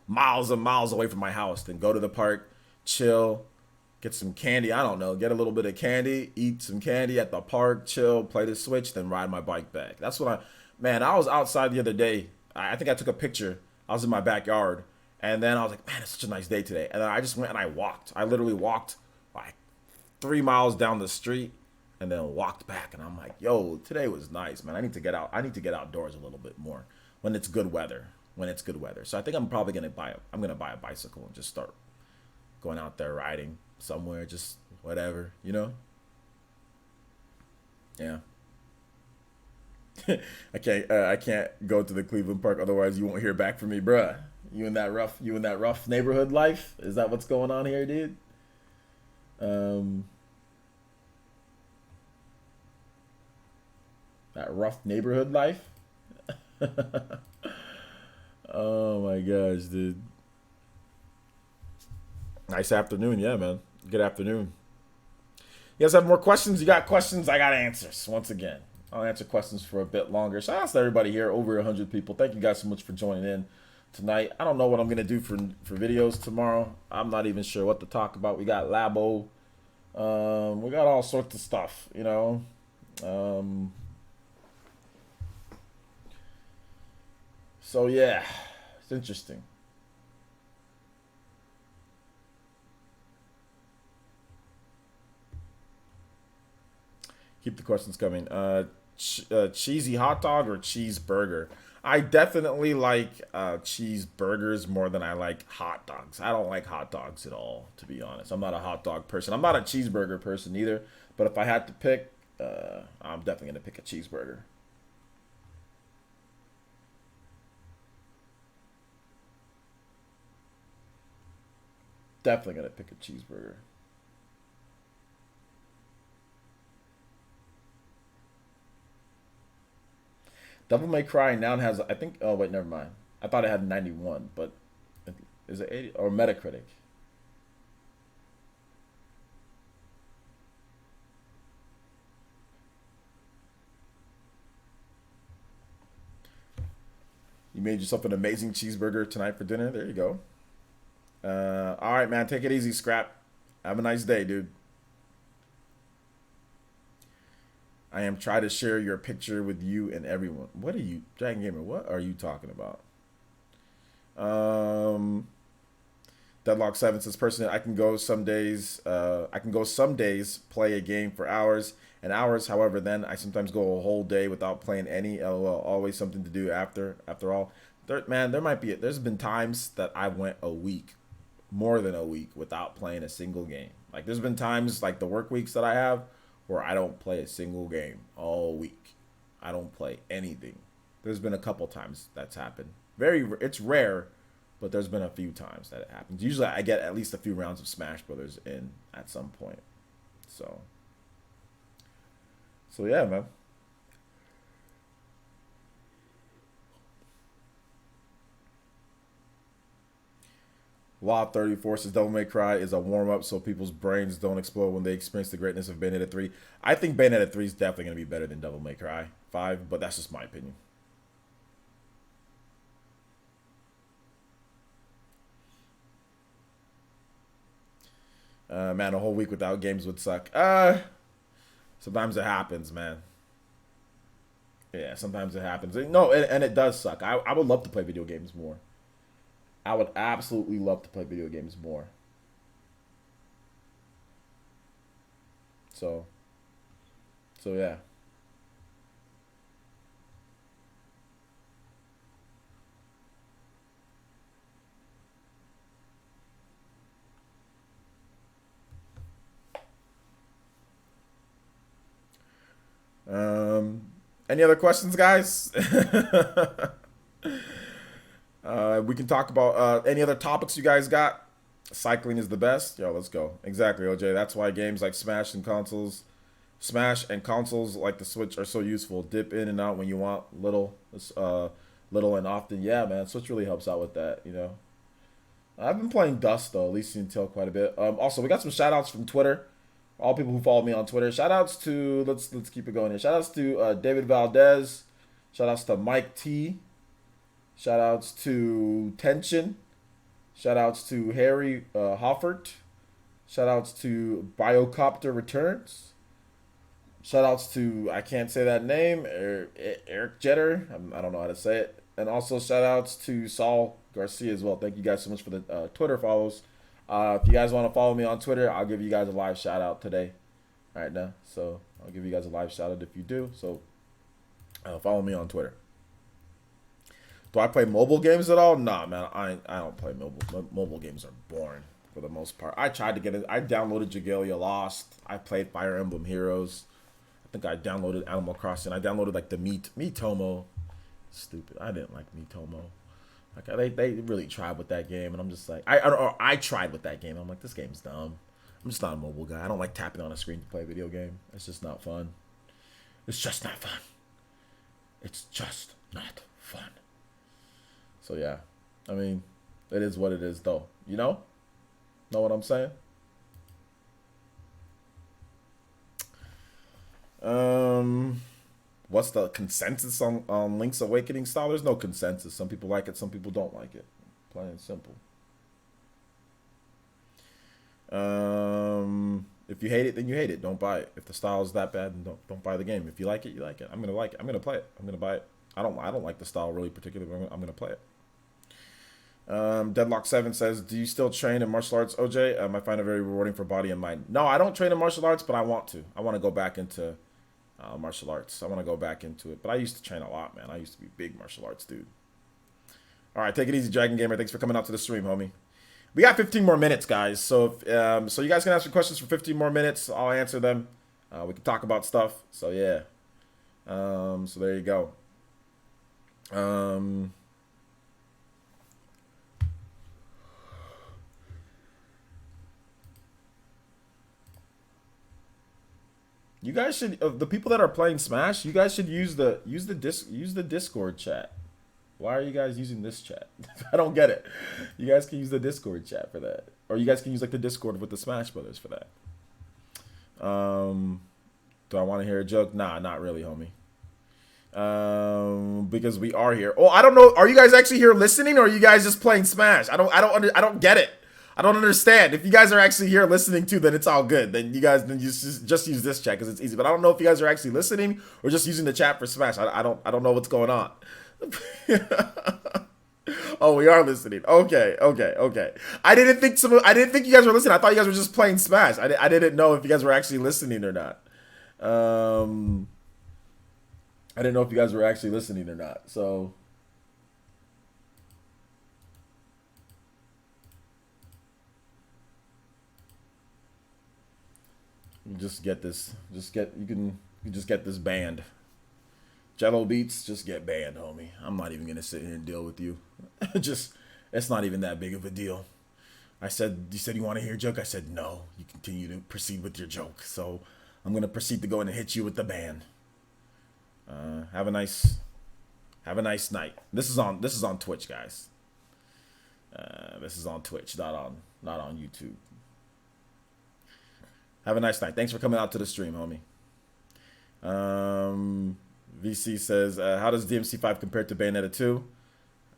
miles and miles away from my house. Then go to the park, chill, get some candy. I don't know, get a little bit of candy, eat some candy at the park, chill, play the Switch, then ride my bike back. That's what man, I was outside the other day. I think I took a picture. I was in my backyard, and then I was like, man, it's such a nice day today. And then I just went and I walked. I literally walked like 3 miles down the street and then walked back. And I'm like, yo, today was nice, man. I need to get out. I need to get outdoors a little bit more when it's good weather. When it's good weather. So I think I'm probably I'm gonna buy a bicycle and just start going out there riding somewhere, just whatever, you know? Yeah. I can't go to the Cleveland Park, otherwise you won't hear back from me, bruh. You in that rough neighborhood life? Is that what's going on here, dude? Um, that rough neighborhood life? Oh my gosh, dude. Nice afternoon, yeah, man. Good afternoon. You guys have more questions? You got questions? I got answers. Once again, I'll answer questions for a bit longer. Shout out to everybody here, over 100 people. Thank you guys so much for joining in tonight. I don't know what I'm gonna do for videos tomorrow. I'm not even sure what to talk about. We got LABO. We got all sorts of stuff, you know. Um, so yeah, it's interesting. Keep the questions coming. Cheesy hot dog or cheeseburger? I definitely like cheeseburgers more than I like hot dogs. I don't like hot dogs at all, to be honest. I'm not a hot dog person. I'm not a cheeseburger person either. But if I had to pick, I'm definitely gonna pick a cheeseburger. Definitely gonna pick a cheeseburger. Devil May Cry now has, I think. Oh wait, never mind. I thought it had 91, but is it 80 or Metacritic? You made yourself an amazing cheeseburger tonight for dinner. There you go. All right, man. Take it easy, Scrap. Have a nice day, dude. I am trying to share your picture with you and everyone. What are you, Dragon Gamer? What are you talking about? Um, Deadlock Seven says, personally, I can go some days. I can go some days play a game for hours and hours. However, then I sometimes go a whole day without playing any. LOL. Always something to do after. After all, man, there might be. There's been times that I went a week, more than a week, without playing a single game. Like there's been times like the work weeks that I have where I don't play a single game all week. I don't play anything. There's been a couple times that's happened. It's rare, but there's been a few times that it happens. Usually, I get at least a few rounds of Smash Brothers in at some point. So, so yeah, man. Law 34 says Devil May Cry is a warm up so people's brains don't explode when they experience the greatness of Bayonetta 3. I think Bayonetta 3 is definitely going to be better than Devil May Cry 5, but that's just my opinion. Man, a whole week without games would suck. Sometimes it happens, man. Yeah, sometimes it happens. No, and it does suck. I would love to play video games more. I would absolutely love to play video games more. So, so yeah. Any other questions, guys? We can talk about any other topics you guys got. Cycling is the best. Yo, let's go. Exactly, OJ. That's why games like Smash and consoles like the Switch are so useful. Dip in and out when you want, little and often. Yeah, man. Switch really helps out with that. You know. I've been playing Dust though, at least until quite a bit. Also, we got some shout outs from Twitter. All people who follow me on Twitter. Shout outs to let's keep it going here. Shout outs to David Valdez. Shout outs to Mike T. Shout outs to Tension. Shout outs to Harry Hoffert. Shout outs to Biocopter Returns. Shout outs to, I can't say that name, Eric Jetter. I don't know how to say it. And also shout outs to Saul Garcia as well. Thank you guys so much for the Twitter follows. If you guys want to follow me on Twitter, I'll give you guys a live shout out today. Right now. So I'll give you guys a live shout out if you do. So follow me on Twitter. Do I play mobile games at all? Nah, man. I don't play mobile. Mobile games are boring for the most part. I tried to get it. I downloaded Jagalia Lost. I played Fire Emblem Heroes. I think I downloaded Animal Crossing. I downloaded like the Miitomo. Stupid. I didn't like Miitomo. Like they really tried with that game, and I'm just like I tried with that game. I'm like, this game's dumb. I'm just not a mobile guy. I don't like tapping on a screen to play a video game. It's just not fun. It's just not fun. It's just not fun. So yeah, I mean, it is what it is, though. You know what I'm saying? What's the consensus on Link's Awakening style? There's no consensus. Some people like it, some people don't like it. Plain and simple. If you hate it, then you hate it. Don't buy it. If the style is that bad, then don't buy the game. If you like it, you like it. I'm gonna like it. I'm gonna play it. I'm gonna buy it. I don't like the style really particularly, but I'm gonna play it. Deadlock7 says, do you still train in martial arts, OJ? I find it very rewarding for body and mind. No, I don't train in martial arts, but I want to. I want to go back into martial arts. I want to go back into it. But I used to train a lot, man. I used to be big martial arts dude. All right, take it easy, Dragon Gamer. Thanks for coming out to the stream, homie. We got 15 more minutes, guys. So so you guys can ask your questions for 15 more minutes. I'll answer them. We can talk about stuff. So yeah. So there you go. You guys should, the people that are playing Smash, you guys should use the Discord chat. Why are you guys using this chat? I don't get it. You guys can use the Discord chat for that, or you guys can use like the Discord with the Smash Brothers for that. Do I want to hear a joke? Nah, not really, homie. Because we are here. Oh, I don't know. Are you guys actually here listening, or are you guys just playing Smash? I don't get it. I don't understand. If you guys are actually here listening too, then it's all good. Then you guys just use this chat because it's easy. But I don't know if you guys are actually listening or just using the chat for Smash. I don't know what's going on. Oh, we are listening. Okay. I didn't think you guys were listening. I thought you guys were just playing Smash. I didn't know if you guys were actually listening or not. I didn't know if you guys were actually listening or not. So. You just get this. You can just get this banned. Jello Beats, just get banned, homie. I'm not even gonna sit here and deal with you. It's not even that big of a deal. You said you want to hear a joke? I said no. You continue to proceed with your joke. So I'm gonna proceed to go in and hit you with the ban. Have a nice night. This is on Twitch, guys. This is on Twitch, not on YouTube. Have a nice night. Thanks for coming out to the stream, homie. VC says, how does DMC5 compare to Bayonetta 2?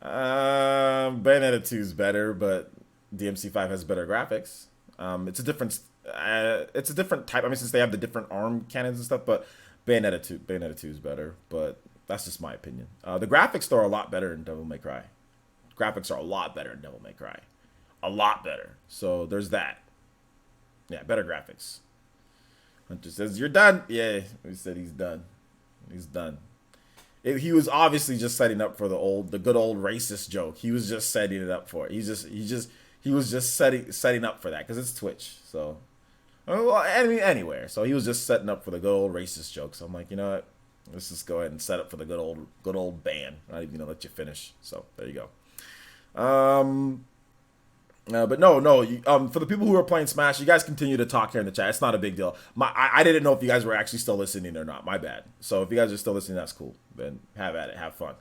Bayonetta 2 is better, but DMC5 has better graphics. It's a different type. I mean, since they have the different arm cannons and stuff, but Bayonetta 2 is better. But that's just my opinion. The graphics though are a lot better in Devil May Cry. Graphics are a lot better in Devil May Cry. A lot better. So there's that. Yeah, better graphics. Hunter says, you're done. Yeah, he said he's done. He's done. He was obviously just setting up for the good old racist joke. He was just setting it up for it. He was just setting up for that because it's Twitch. So, well, I mean, anywhere. So he was just setting up for the good old racist joke. So I'm like, you know what? Let's just go ahead and set up for the good old ban. I'm not even gonna let you finish. So there you go. But no. For the people who are playing Smash, you guys continue to talk here in the chat. It's not a big deal. I didn't know if you guys were actually still listening or not. My bad. So if you guys are still listening, that's cool. Then have at it. Have fun.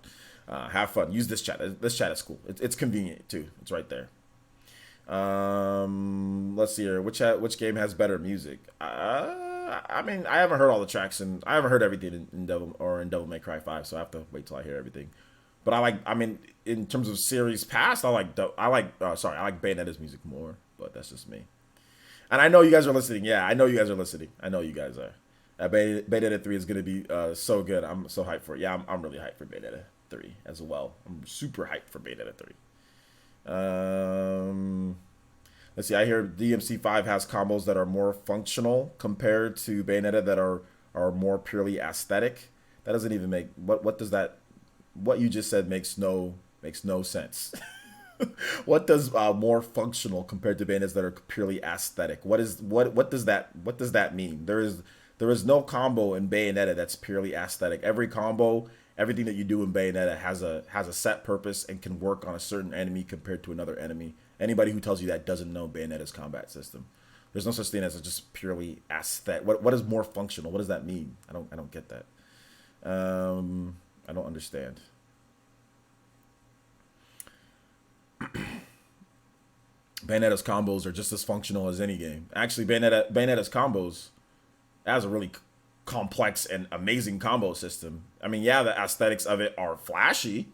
Have fun. Use this chat. This chat is cool. It's convenient too. It's right there. Let's see here. Which game has better music? I mean, I haven't heard all the tracks, and I haven't heard everything in Devil May Cry 5, so I have to wait till I hear everything. But I mean, in terms of series past, I like Bayonetta's music more, but that's just me. And I know you guys are listening. Yeah, I know you guys are listening. I know you guys are. Bayonetta 3 is going to be so good. I'm so hyped for it. Yeah, I'm really hyped for Bayonetta 3 as well. I'm super hyped for Bayonetta 3. Um, let's see. I hear DMC5 has combos that are more functional compared to Bayonetta that are more purely aesthetic. That doesn't even make what does that what you just said makes no sense. What does more functional compared to Bayonettas that are purely aesthetic? What does that mean? There is no combo in Bayonetta that's purely aesthetic. Every combo, everything that you do in Bayonetta has a set purpose and can work on a certain enemy compared to another enemy. Anybody who tells you that doesn't know Bayonetta's combat system. There's no such thing as just purely aesthetic. What is more functional? What does that mean? I don't get that. I don't understand. Bayonetta's combos are just as functional as any game. Actually, Bayonetta's combos has a really complex and amazing combo system. I mean, yeah, the aesthetics of it are flashy,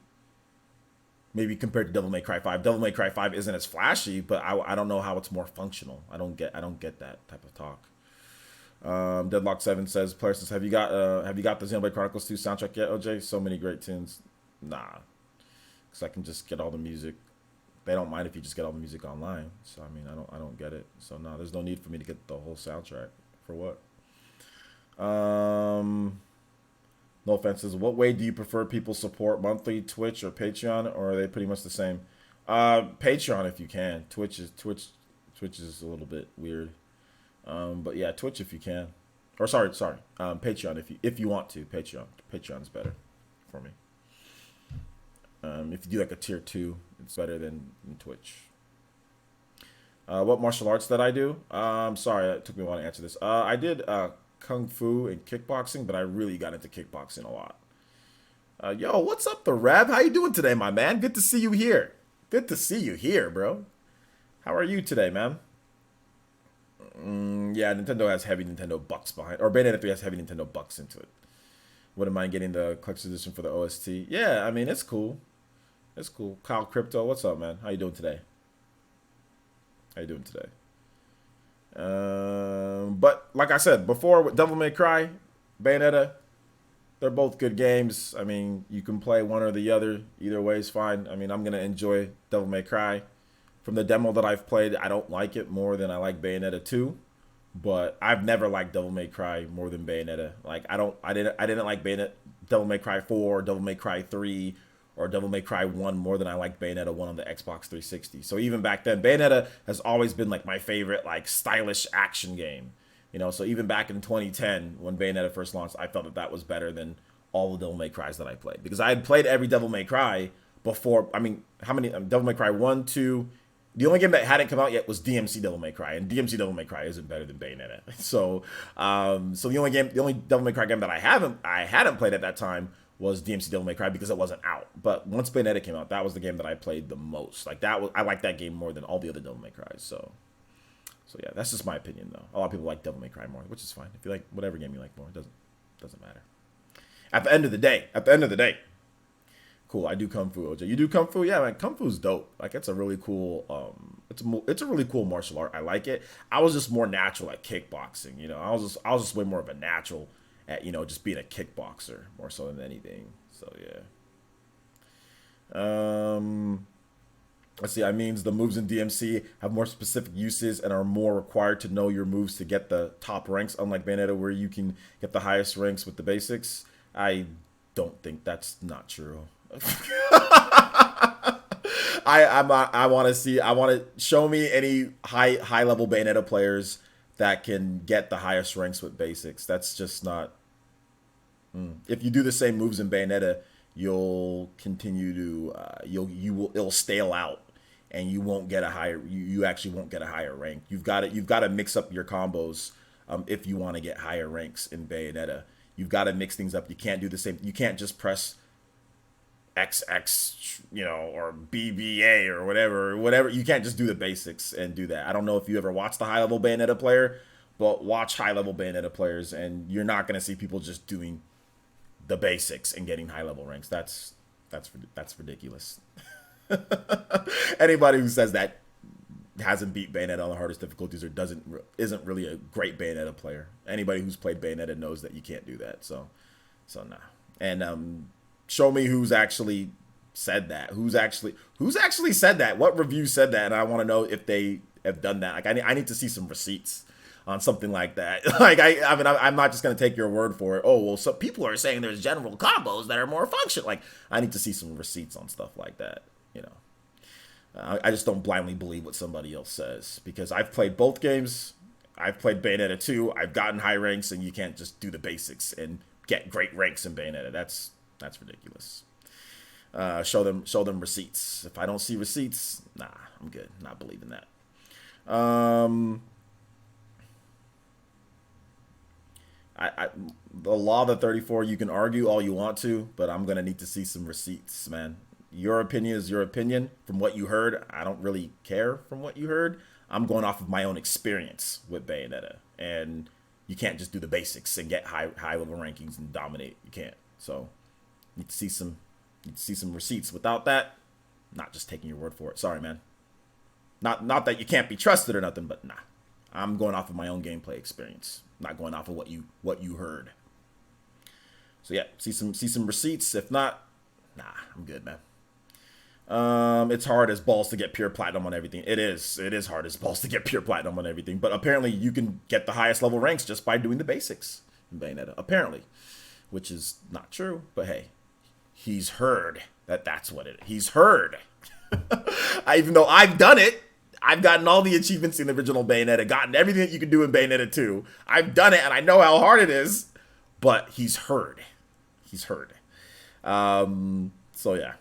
maybe compared to Devil May Cry 5. Devil May Cry 5 isn't as flashy, but I don't know how it's more functional. I don't get that type of talk. Deadlock 7 says, player says, have you got the Xenoblade Chronicles 2 soundtrack yet, OJ? So many great tunes. Nah, because I can just get all the music. They don't mind if you just get all the music online. So I mean, I don't get it. So no, there's no need for me to get the whole soundtrack. For what? No offenses. What way do you prefer people support? Monthly, Twitch, or Patreon, or are they pretty much the same? Patreon if you can. Twitch is a little bit weird. But yeah, Twitch if you can. Or sorry. Patreon if you want to. Patreon's better for me. If you do like a tier 2, it's better than Twitch. What martial arts did I do? Sorry, it took me a while to answer this. I did kung fu and kickboxing, but I really got into kickboxing a lot. Yo, what's up, the Rev? How you doing today, my man? Good to see you here. Good to see you here, bro. How are you today, man? Yeah, Nintendo has heavy Nintendo bucks behind, or Bayonetta 3 has heavy Nintendo bucks into it. Wouldn't mind getting the collector's edition for the OST. Yeah, I mean, it's cool. It's cool. Kyle Crypto, what's up, man? How you doing today? But like I said before, with Devil May Cry, Bayonetta, they're both good games. I mean, you can play one or the other. Either way is fine. I mean, I'm going to enjoy Devil May Cry. From the demo that I've played, I don't like it more than I like Bayonetta 2. But I've never liked Devil May Cry more than Bayonetta. Like I didn't like Devil May Cry 4, Devil May Cry 3, or Devil May Cry 1 more than I liked Bayonetta 1 on the Xbox 360. So even back then, Bayonetta has always been like my favorite like stylish action game. So even back in 2010 when Bayonetta first launched, I felt that was better than all the Devil May Cries that I played. Because I had played every Devil May Cry before. I mean, how many? Devil May Cry 1, 2. The only game that hadn't come out yet was DMC Devil May Cry, and DMC Devil May Cry isn't better than Bayonetta. So the only Devil May Cry game that I hadn't played at that time was DMC Devil May Cry because it wasn't out. But once Bayonetta came out, that was the game that I played the most. I liked that game more than all the other Devil May Cries. So yeah, that's just my opinion though. A lot of people like Devil May Cry more, which is fine. If you like whatever game you like more, it doesn't matter. At the end of the day. Cool, I do Kung Fu, OJ. You do Kung Fu? Yeah, man, Kung Fu's dope. Like, it's a really cool, it's a really cool martial art. I like it. I was just more natural at kickboxing, I was just way more of a natural at, just being a kickboxer more so than anything. So, yeah. Let's see, I means the moves in DMC have more specific uses and are more required to know your moves to get the top ranks, unlike Bayonetta, where you can get the highest ranks with the basics. I don't think that's not true. I want to show me any high level Bayonetta players that can get the highest ranks with basics. That's just not. If you do the same moves in Bayonetta, you'll continue to it'll stale out, and you won't get a higher. You actually won't get a higher rank. You've got to mix up your combos if you want to get higher ranks in Bayonetta. You've got to mix things up. You can't do the same. You can't just press XX, or BBA or whatever. You can't just do the basics and do that. I don't know if you ever watched the high level Bayonetta player, but watch high level Bayonetta players, and you're not gonna see people just doing the basics and getting high level ranks. That's ridiculous. Anybody who says that hasn't beat Bayonetta on the hardest difficulties or isn't really a great Bayonetta player. Anybody who's played Bayonetta knows that you can't do that. So nah. And show me who's actually said that. Who's actually said that? What review said that? And I want to know if they have done that. Like I need to see some receipts on something like that. Like I mean I'm not just gonna take your word for it. Oh well, some people are saying there's general combos that are more functional. Like I need to see some receipts on stuff like that. I just don't blindly believe what somebody else says, because I've played both games. I've played Bayonetta 2. I've gotten high ranks, and you can't just do the basics and get great ranks in Bayonetta. That's ridiculous. Show them receipts. If I don't see receipts, nah, I'm good. Not believing that. The law of the 34, you can argue all you want to, but I'm gonna need to see some receipts, man. Your opinion is your opinion. From what you heard, I don't really care from what you heard. I'm going off of my own experience with Bayonetta, and you can't just do the basics and get high level rankings and dominate. You can't. So you need to see some receipts. Without that, not just taking your word for it. Sorry, man. Not that you can't be trusted or nothing, but nah. I'm going off of my own gameplay experience, not going off of what you heard. So yeah, see some receipts. If not, nah, I'm good, man. It's hard as balls to get pure platinum on everything. It is hard as balls to get pure platinum on everything. But apparently you can get the highest level ranks just by doing the basics in Bayonetta. Apparently, which is not true. But hey, he's heard that's what it is. He's heard. Even though I've done it, I've gotten all the achievements in the original Bayonetta, gotten everything that you can do in Bayonetta 2. I've done it, and I know how hard it is. But he's heard. He's heard. So yeah.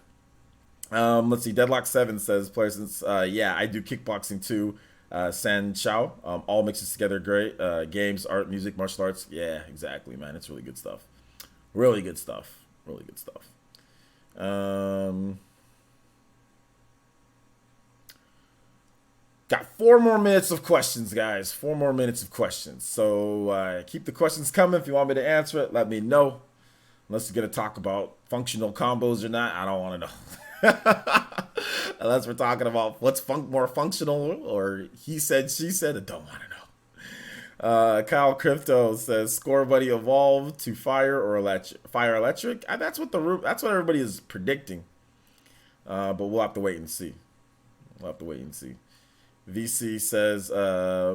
Let's see. Deadlock7 says, player since, yeah, I do kickboxing too. San Chao, all mixes together great. Games, art, music, martial arts. Yeah, exactly, man. It's really good stuff. Really good stuff. Really good stuff. Got 4 more minutes of questions, guys. 4 more minutes of questions. So keep the questions coming. If you want me to answer it, let me know. Unless you're going to talk about functional combos or not, I don't want to know. Unless we're talking about what's more functional, or he said, she said, I don't want to know. Kyle Crypto says, Score Buddy evolved to fire or electric. That's what everybody is predicting. But we'll have to wait and see. VC says,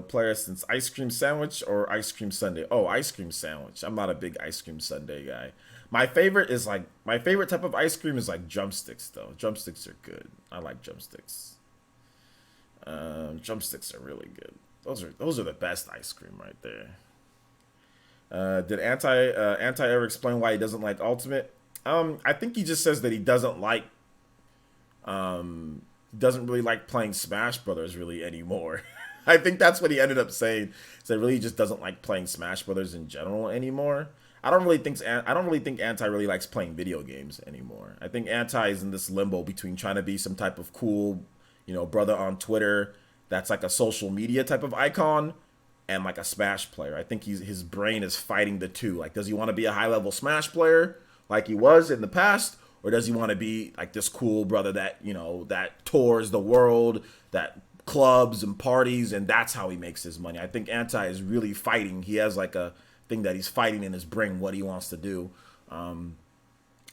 player since ice cream sandwich or ice cream sundae. Oh, ice cream sandwich. I'm not a big ice cream sundae guy. My favorite type of ice cream is like drumsticks though. Drumsticks are good. I like drumsticks. Drumsticks are really good. Those are the best ice cream right there. Did anti ever explain why he doesn't like Ultimate? I think he just says that he doesn't like doesn't really like playing Smash Brothers really anymore. I think that's what he ended up saying. So really just doesn't like playing Smash Brothers in general anymore. I don't really think Anti really likes playing video games anymore. I think Anti is in this limbo between trying to be some type of cool, brother on Twitter that's like a social media type of icon and like a Smash player. I think his brain is fighting the two. Like, does he want to be a high level Smash player like he was in the past? Or does he want to be like this cool brother that, that tours the world, that clubs and parties, and that's how he makes his money? I think Anti is really fighting. He has like a thing that he's fighting in his brain, what he wants to do.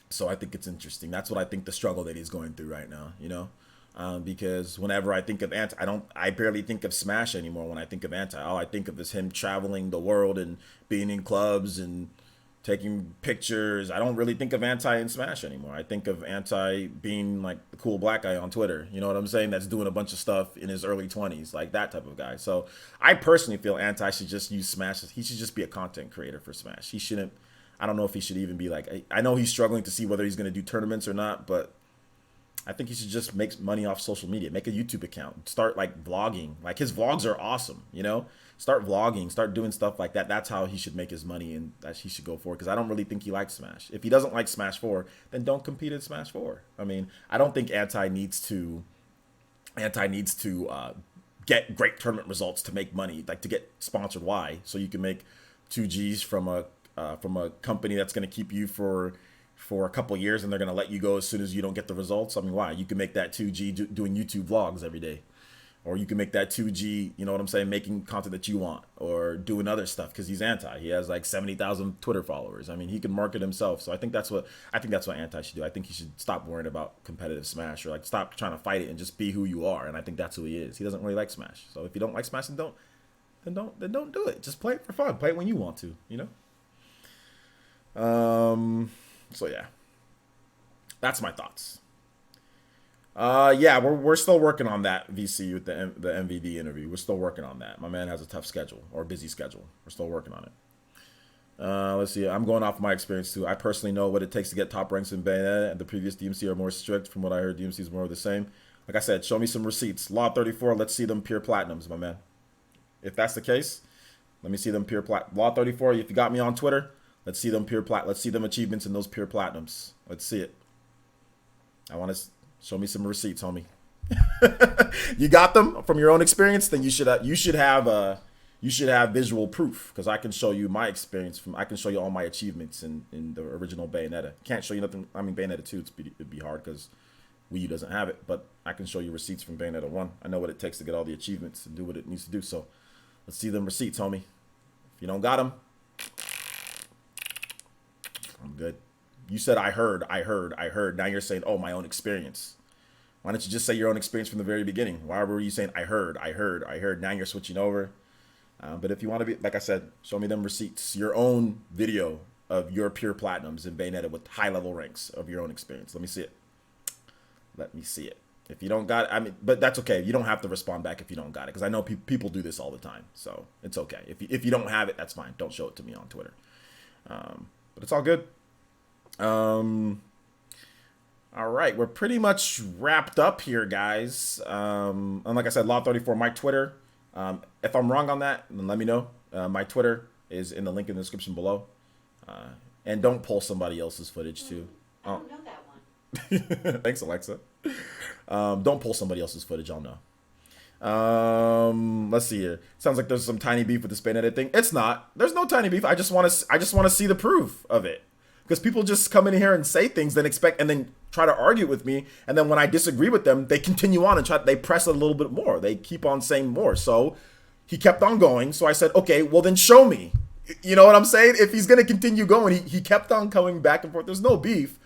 So I think it's interesting. That's what I think the struggle that he's going through right now, because whenever I think of Anti, I barely think of Smash anymore when I think of Anti. All I think of is him traveling the world and being in clubs and taking pictures. I don't really think of Anti in Smash anymore. I think of Anti being like the cool black guy on Twitter. You know what I'm saying? That's doing a bunch of stuff in his early 20s, like that type of guy. So I personally feel Anti should just use Smash. He should just be a content creator for Smash. He shouldn't. I don't know if he should even be like. I know he's struggling to see whether he's going to do tournaments or not, but I think he should just make money off social media. Make a YouTube account. Start like vlogging. Like his vlogs are awesome, you know? Start vlogging, start doing stuff like that. That's how he should make his money and that he should go for it. Because I don't really think he likes Smash. If he doesn't like Smash 4, then don't compete in Smash 4. I mean, I don't think Anti needs to get great tournament results to make money, like to get sponsored. Why? So you can make 2Gs from a company that's going to keep you for a couple of years, and they're going to let you go as soon as you don't get the results. I mean, why? You can make that 2G doing YouTube vlogs every day. Or you can make that 2G, you know what I'm saying, making content that you want, or doing other stuff because he's Anti. He has like 70,000 Twitter followers. I mean, he can market himself. So I think that's what Anti should do. I think he should stop worrying about competitive Smash, or like stop trying to fight it and just be who you are. And I think that's who he is. He doesn't really like Smash. So if you don't like Smash, then don't do it. Just play it for fun. Play it when you want to, you know? So yeah, that's my thoughts. Yeah, we're still working on that, VC, with the MVD interview. We're still working on that. My man has a tough schedule, or a busy schedule. We're still working on it. Let's see. I'm going off my experience too. I personally know what it takes to get top ranks in Bayonetta, and the previous DMC are more strict. From what I heard, DMC is more of the same. Like I said, show me some receipts. Law 34. Let's see them pure platinums, my man. If that's the case, let me see them pure plat. Law 34. If you got me on Twitter, let's see them pure plat. Let's see them achievements in those pure platinums. Let's see it. I want to. Show me some receipts, homie. You got them from your own experience, then you should have visual proof, because I can show you my experience I can show you all my achievements in the original Bayonetta. Can't show you nothing. I mean, Bayonetta 2 it'd be hard because Wii U doesn't have it, but I can show you receipts from Bayonetta 1. I know what it takes to get all the achievements and do what it needs to do. So let's see them receipts, homie. If you don't got them, I'm good. You said I heard. Now you're saying, oh, my own experience. Why don't you just say your own experience from the very beginning? Why were you saying I heard? Now you're switching over. But if you want to be, like I said, show me them receipts. Your own video of your pure platinums in Bayonetta with high-level ranks of your own experience. Let me see it. If you don't got it, I mean, but that's okay. You don't have to respond back if you don't got it, because I know people do this all the time. So it's okay. If you don't have it, that's fine. Don't show it to me on Twitter. But it's all good. All right, we're pretty much wrapped up here, guys. And like I said, Law 34, my Twitter. If I'm wrong on that, then let me know. My Twitter is in the link in the description below. And don't pull somebody else's footage too.
I don't know that one.
Thanks, Alexa. Don't pull somebody else's footage. I'll know. Let's see here. Sounds like there's some tiny beef with the Bayonetta thing. It's not. There's no tiny beef. I just want to see the proof of it. Because people just come in here and say things, then try to argue with me, and then when I disagree with them, they continue on and they press it a little bit more. They keep on saying more. So he kept on going. So I said, okay, well then show me. You know what I'm saying? If he's gonna continue going, he kept on coming back and forth. There's no beef.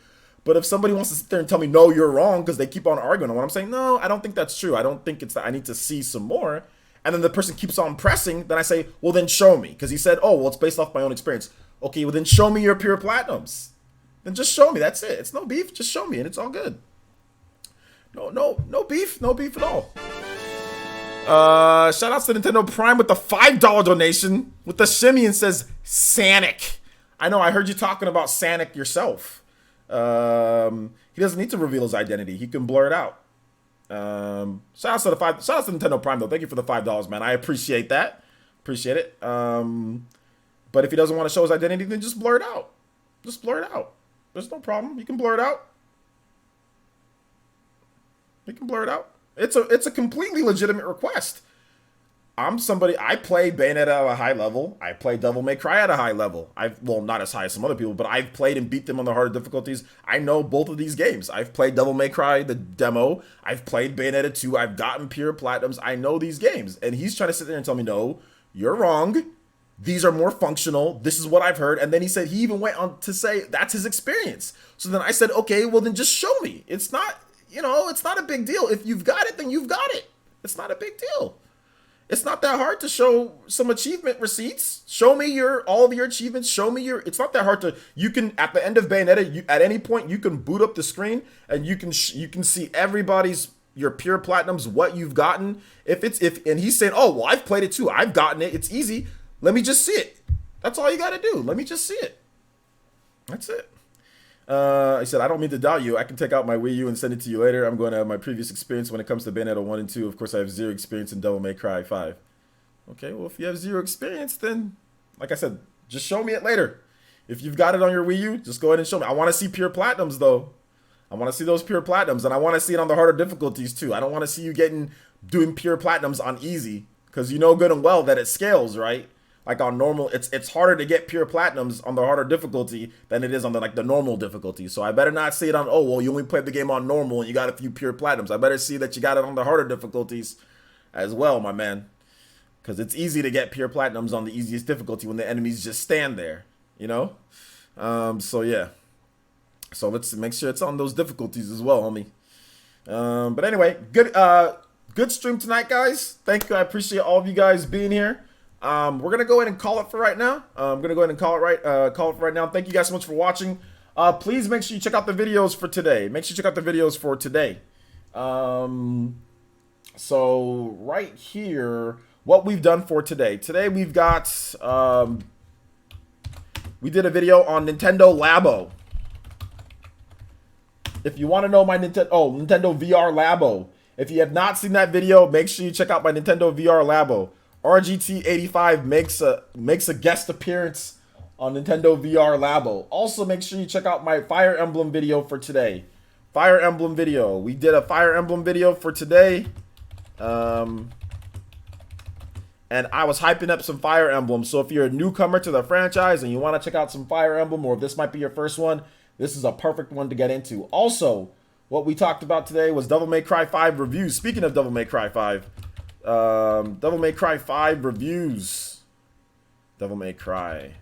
But if somebody wants to sit there and tell me, no, you're wrong, because they keep on arguing on what I'm saying, no, I don't think that's true. I don't think it's that. I need to see some more. And then the person keeps on pressing. Then I say, well, then show me. Because he said, oh, well, it's based off my own experience. Okay, well, then show me your pure platinums. Then just show me. That's it. It's no beef. Just show me, and it's all good. No beef. No beef at all. Shout outs to Nintendo Prime with the $5 donation with the shimmy and says Sanic. I know. I heard you talking about Sanic yourself. He doesn't need to reveal his identity. He can blur it out. Shout outs to Nintendo Prime though. Thank you for the $5, man. I appreciate that. Appreciate it. But if he doesn't want to show his identity, then just blur it out. Just blur it out. There's no problem. You can blur it out. You can blur it out. It's a completely legitimate request. I'm somebody, I play Bayonetta at a high level. I play Devil May Cry at a high level. Well, not as high as some other people, but I've played and beat them on the harder difficulties. I know both of these games. I've played Devil May Cry, the demo. I've played Bayonetta 2. I've gotten pure platinums. I know these games. And he's trying to sit there and tell me, no, you're wrong. These are more functional. This is what I've heard. And then he said, he even went on to say that's his experience. So then I said, okay, well then just show me. It's not, it's not a big deal. If you've got it, then you've got it. It's not a big deal. It's not that hard to show some achievement receipts. Show me all of your achievements. Show me it's not that hard you can, at the end of Bayonetta, at any point, you can boot up the screen and you can see everybody's, your pure platinums, what you've gotten. And he's saying, oh, well, I've played it too. I've gotten it. It's easy. Let me just see it. That's all you got to do. Let me just see it. That's it. He said, I don't mean to doubt you. I can take out my Wii U and send it to you later. I'm going to have my previous experience when it comes to Bayonetta 1 and 2. Of course, I have zero experience in Devil May Cry 5. Okay, well, if you have zero experience, then, like I said, just show me it later. If you've got it on your Wii U, just go ahead and show me. I want to see pure platinums, though. I want to see those pure platinums, and I want to see it on the harder difficulties, too. I don't want to see you doing pure platinums on easy, because you know good and well that it scales, right? Like on normal, it's harder to get pure platinums on the harder difficulty than it is on the normal difficulty. So I better not see it on, oh, well, you only played the game on normal and you got a few pure platinums. I better see that you got it on the harder difficulties as well, my man. Because it's easy to get pure platinums on the easiest difficulty when the enemies just stand there, you know? So yeah. So let's make sure it's on those difficulties as well, homie. But anyway, good stream tonight, guys. Thank you. I appreciate all of you guys being here. We're gonna go ahead and call it for right now. I'm gonna go ahead and call it for right now. Thank you guys so much for watching. Please make sure you check out the videos for today. So right here, what we've done for today. Today we've got we did a video on Nintendo LABO. If you want to know my Nintendo VR LABO. If you have not seen that video, make sure you check out my Nintendo VR LABO. RGT85 makes a guest appearance on Nintendo VR LABO. Also, make sure you check out my Fire Emblem video for today. Fire Emblem video. We did a Fire Emblem video for today. And I was hyping up some Fire Emblem. So if you're a newcomer to the franchise and you want to check out some Fire Emblem, or if this might be your first one, this is a perfect one to get into. Also, what we talked about today was Devil May Cry 5 reviews. Speaking of Devil May Cry 5, Devil May Cry 5 reviews. Devil May Cry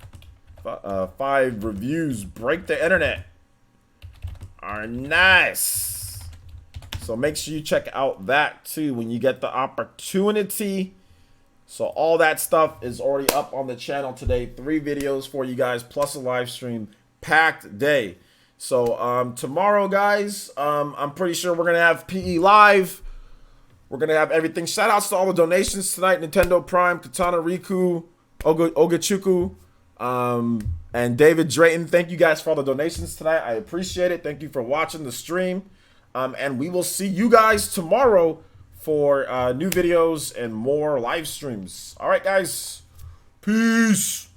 5 reviews break the internet. Are nice. So make sure you check out that too when you get the opportunity. So all that stuff is already up on the channel today. 3 videos for you guys plus a live stream. Packed day. So tomorrow, guys, I'm pretty sure we're gonna have PE live. We're gonna have everything. Shout outs to all the donations tonight. Nintendo Prime, Katana Riku, Ogachuku, and David Drayton. Thank you guys for all the donations tonight. I appreciate it. Thank you for watching the stream. And we will see you guys tomorrow for new videos and more live streams. All right, guys. Peace.